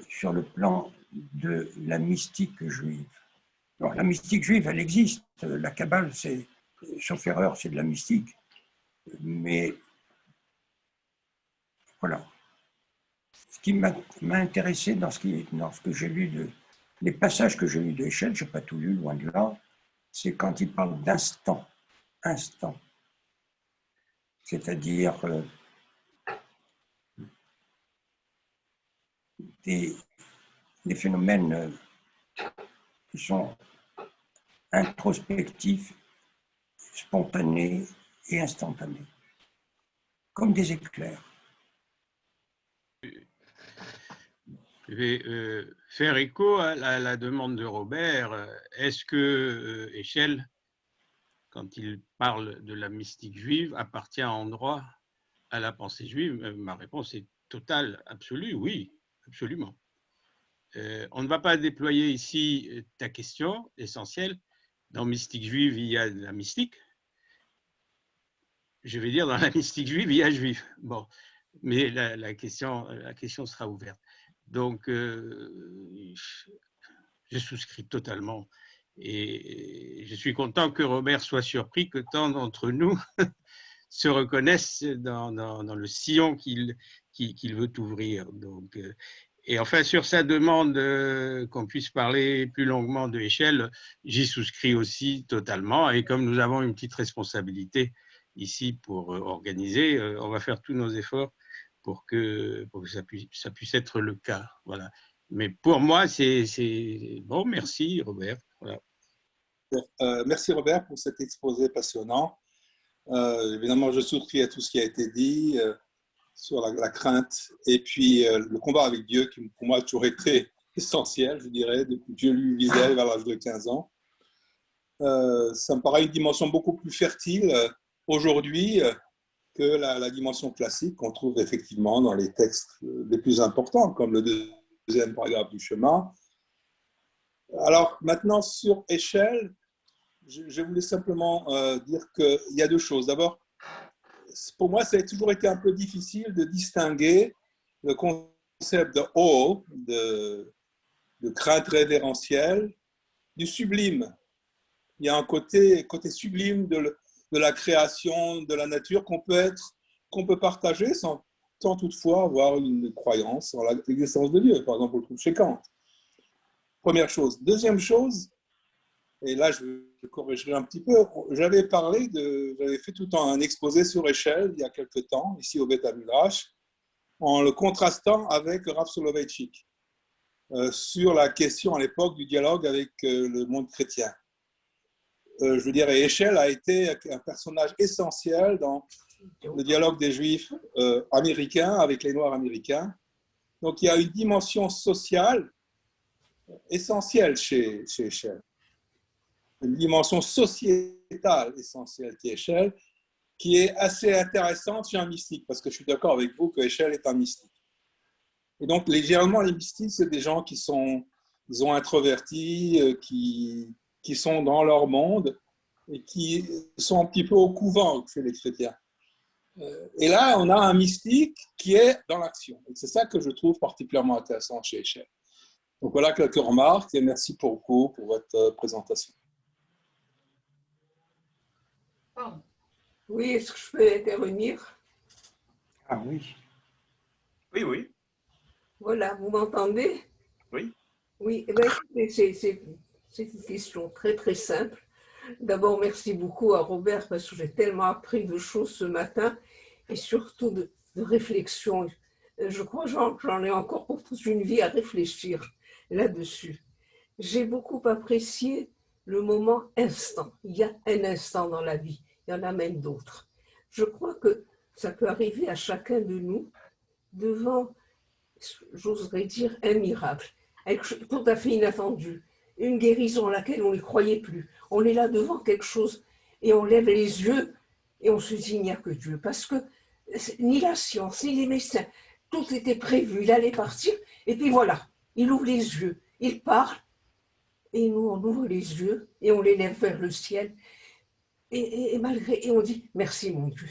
Speaker 1: sur le plan de la mystique juive. Alors, la mystique juive, elle existe. La Kabbale, sauf erreur, c'est de la mystique. Mais voilà. Ce qui m'a intéressé dans ce que j'ai lu, les passages que j'ai lus de Heschel, je n'ai pas tout lu, loin de là, c'est quand il parle d'instant. Instant. C'est-à-dire des phénomènes qui sont introspectifs, spontanés et instantanés, comme des éclairs.
Speaker 3: Je vais faire écho à la demande de Robert. Est-ce que Heschel, quand il parle de la mystique juive, appartient en droit à la pensée juive? Ma réponse est totale, absolue, oui, absolument. On ne va pas déployer ici ta question essentielle. Dans mystique juive, il y a de la mystique. Je vais dire, dans la mystique juive, il y a juif. Bon, mais la question sera ouverte. Donc, je souscris totalement. Et je suis content que Robert soit surpris que tant d'entre nous se reconnaissent dans le sillon qu'il veut ouvrir. Donc, et enfin, sur sa demande qu'on puisse parler plus longuement de Heschel, j'y souscris aussi totalement. Et comme nous avons une petite responsabilité ici pour organiser, on va faire tous nos efforts pour que ça puisse être le cas. Voilà. Mais pour moi, c'est bon. Merci, Robert. Voilà.
Speaker 10: Merci, Robert, pour cet exposé passionnant. Évidemment, je souscris à tout ce qui a été dit sur la crainte et puis le combat avec Dieu, qui pour moi a toujours été essentiel, je dirais, depuis que je lui lisais vers l'âge de 15 ans. Ça me paraît une dimension beaucoup plus fertile aujourd'hui que la dimension classique qu'on trouve effectivement dans les textes les plus importants, comme le deuxième paragraphe du Chemin. Alors maintenant, sur Heschel, je voulais simplement dire qu'il y a deux choses. D'abord, pour moi, ça a toujours été un peu difficile de distinguer le concept de awe, de crainte révérentielle, du sublime. Il y a un côté sublime de la création, de la nature qu'on peut partager sans toutefois avoir une croyance en l'existence de Dieu. Par exemple, on le trouve chez Kant. Première chose. Deuxième chose, et là je corrigerai un petit peu, j'avais fait tout un exposé sur Heschel il y a quelque temps, ici au Beth Midrash, en le contrastant avec Rav Soloveitchik, sur la question à l'époque du dialogue avec le monde chrétien. Je veux dire, Heschel a été un personnage essentiel dans le dialogue des Juifs américains avec les Noirs américains. Donc il y a une dimension sociale essentielle chez Heschel, une dimension sociétale essentielle qui est Heschel, qui est assez intéressante chez un mystique, parce que je suis d'accord avec vous que Heschel est un mystique. Et donc, généralement, les mystiques, c'est des gens qui sont, disons, introvertis, qui sont dans leur monde et qui sont un petit peu au couvent chez les chrétiens. Et là, on a un mystique qui est dans l'action. Et c'est ça que je trouve particulièrement intéressant chez Heschel. Donc voilà quelques remarques et merci beaucoup pour votre présentation.
Speaker 12: Oui, est-ce que je peux intervenir?
Speaker 1: Ah oui.
Speaker 4: Oui, oui.
Speaker 12: Voilà, vous m'entendez?
Speaker 4: Oui.
Speaker 12: Oui, eh ben, écoutez, c'est une question très très simple. D'abord, merci beaucoup à Robert parce que j'ai tellement appris de choses ce matin et surtout de réflexion. Je crois que j'en ai encore pour toute une vie à réfléchir là-dessus. J'ai beaucoup apprécié le moment instant. Il y a un instant dans la vie, il y en a même d'autres. Je crois que ça peut arriver à chacun de nous devant, j'oserais dire, un miracle, tout à fait inattendu, une guérison à laquelle on ne croyait plus. On est là devant quelque chose et on lève les yeux et on se dit il n'y a que Dieu. Parce que ni la science, ni les médecins, tout était prévu. Il allait partir et puis voilà, il ouvre les yeux, il parle et nous on ouvre les yeux et on les lève vers le ciel et on dit merci mon Dieu.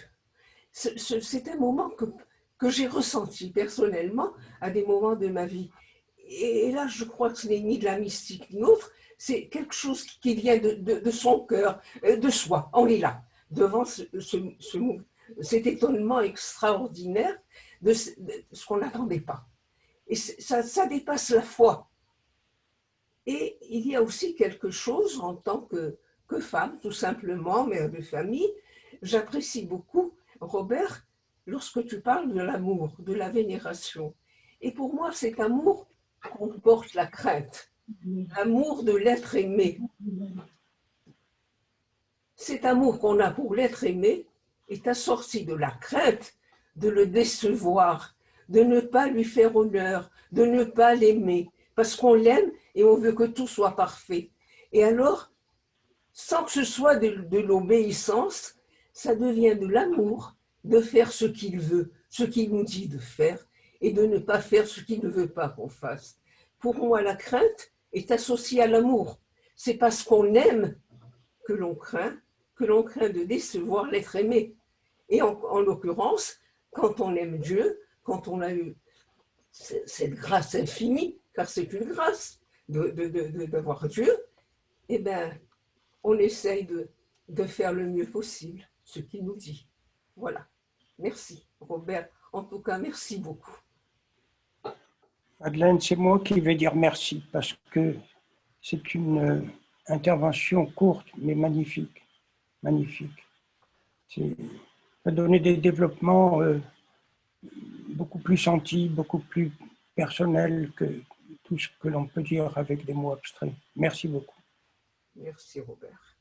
Speaker 12: C'est un moment que j'ai ressenti personnellement à des moments de ma vie. Et là, je crois que ce n'est ni de la mystique ni autre, c'est quelque chose qui vient de son cœur, de soi. On est là, devant cet étonnement extraordinaire de ce qu'on n'attendait pas. Et ça dépasse la foi. Et il y a aussi quelque chose en tant que femme, tout simplement, mère de famille. J'apprécie beaucoup, Robert, lorsque tu parles de l'amour, de la vénération. Et pour moi, cet amour comporte la crainte, l'amour de l'être aimé. Cet amour qu'on a pour l'être aimé est assorti de la crainte de le décevoir, de ne pas lui faire honneur, de ne pas l'aimer, parce qu'on l'aime et on veut que tout soit parfait. Et alors, sans que ce soit de l'obéissance, ça devient de l'amour, de faire ce qu'il veut, ce qu'il nous dit de faire, et de ne pas faire ce qu'il ne veut pas qu'on fasse. Pour moi, la crainte est associée à l'amour. C'est parce qu'on aime que l'on craint de décevoir l'être aimé. Et en l'occurrence, quand on aime Dieu, quand on a eu cette grâce infinie, car c'est une grâce d'avoir Dieu, eh bien, on essaye de faire le mieux possible ce qu'il nous dit. Voilà. Merci, Robert. En tout cas, merci beaucoup.
Speaker 1: Madeleine, c'est moi qui vais dire merci parce que c'est une intervention courte mais magnifique. Magnifique. Ça a donné des développements beaucoup plus sentis, beaucoup plus personnels que tout ce que l'on peut dire avec des mots abstraits. Merci beaucoup.
Speaker 12: Merci, Robert.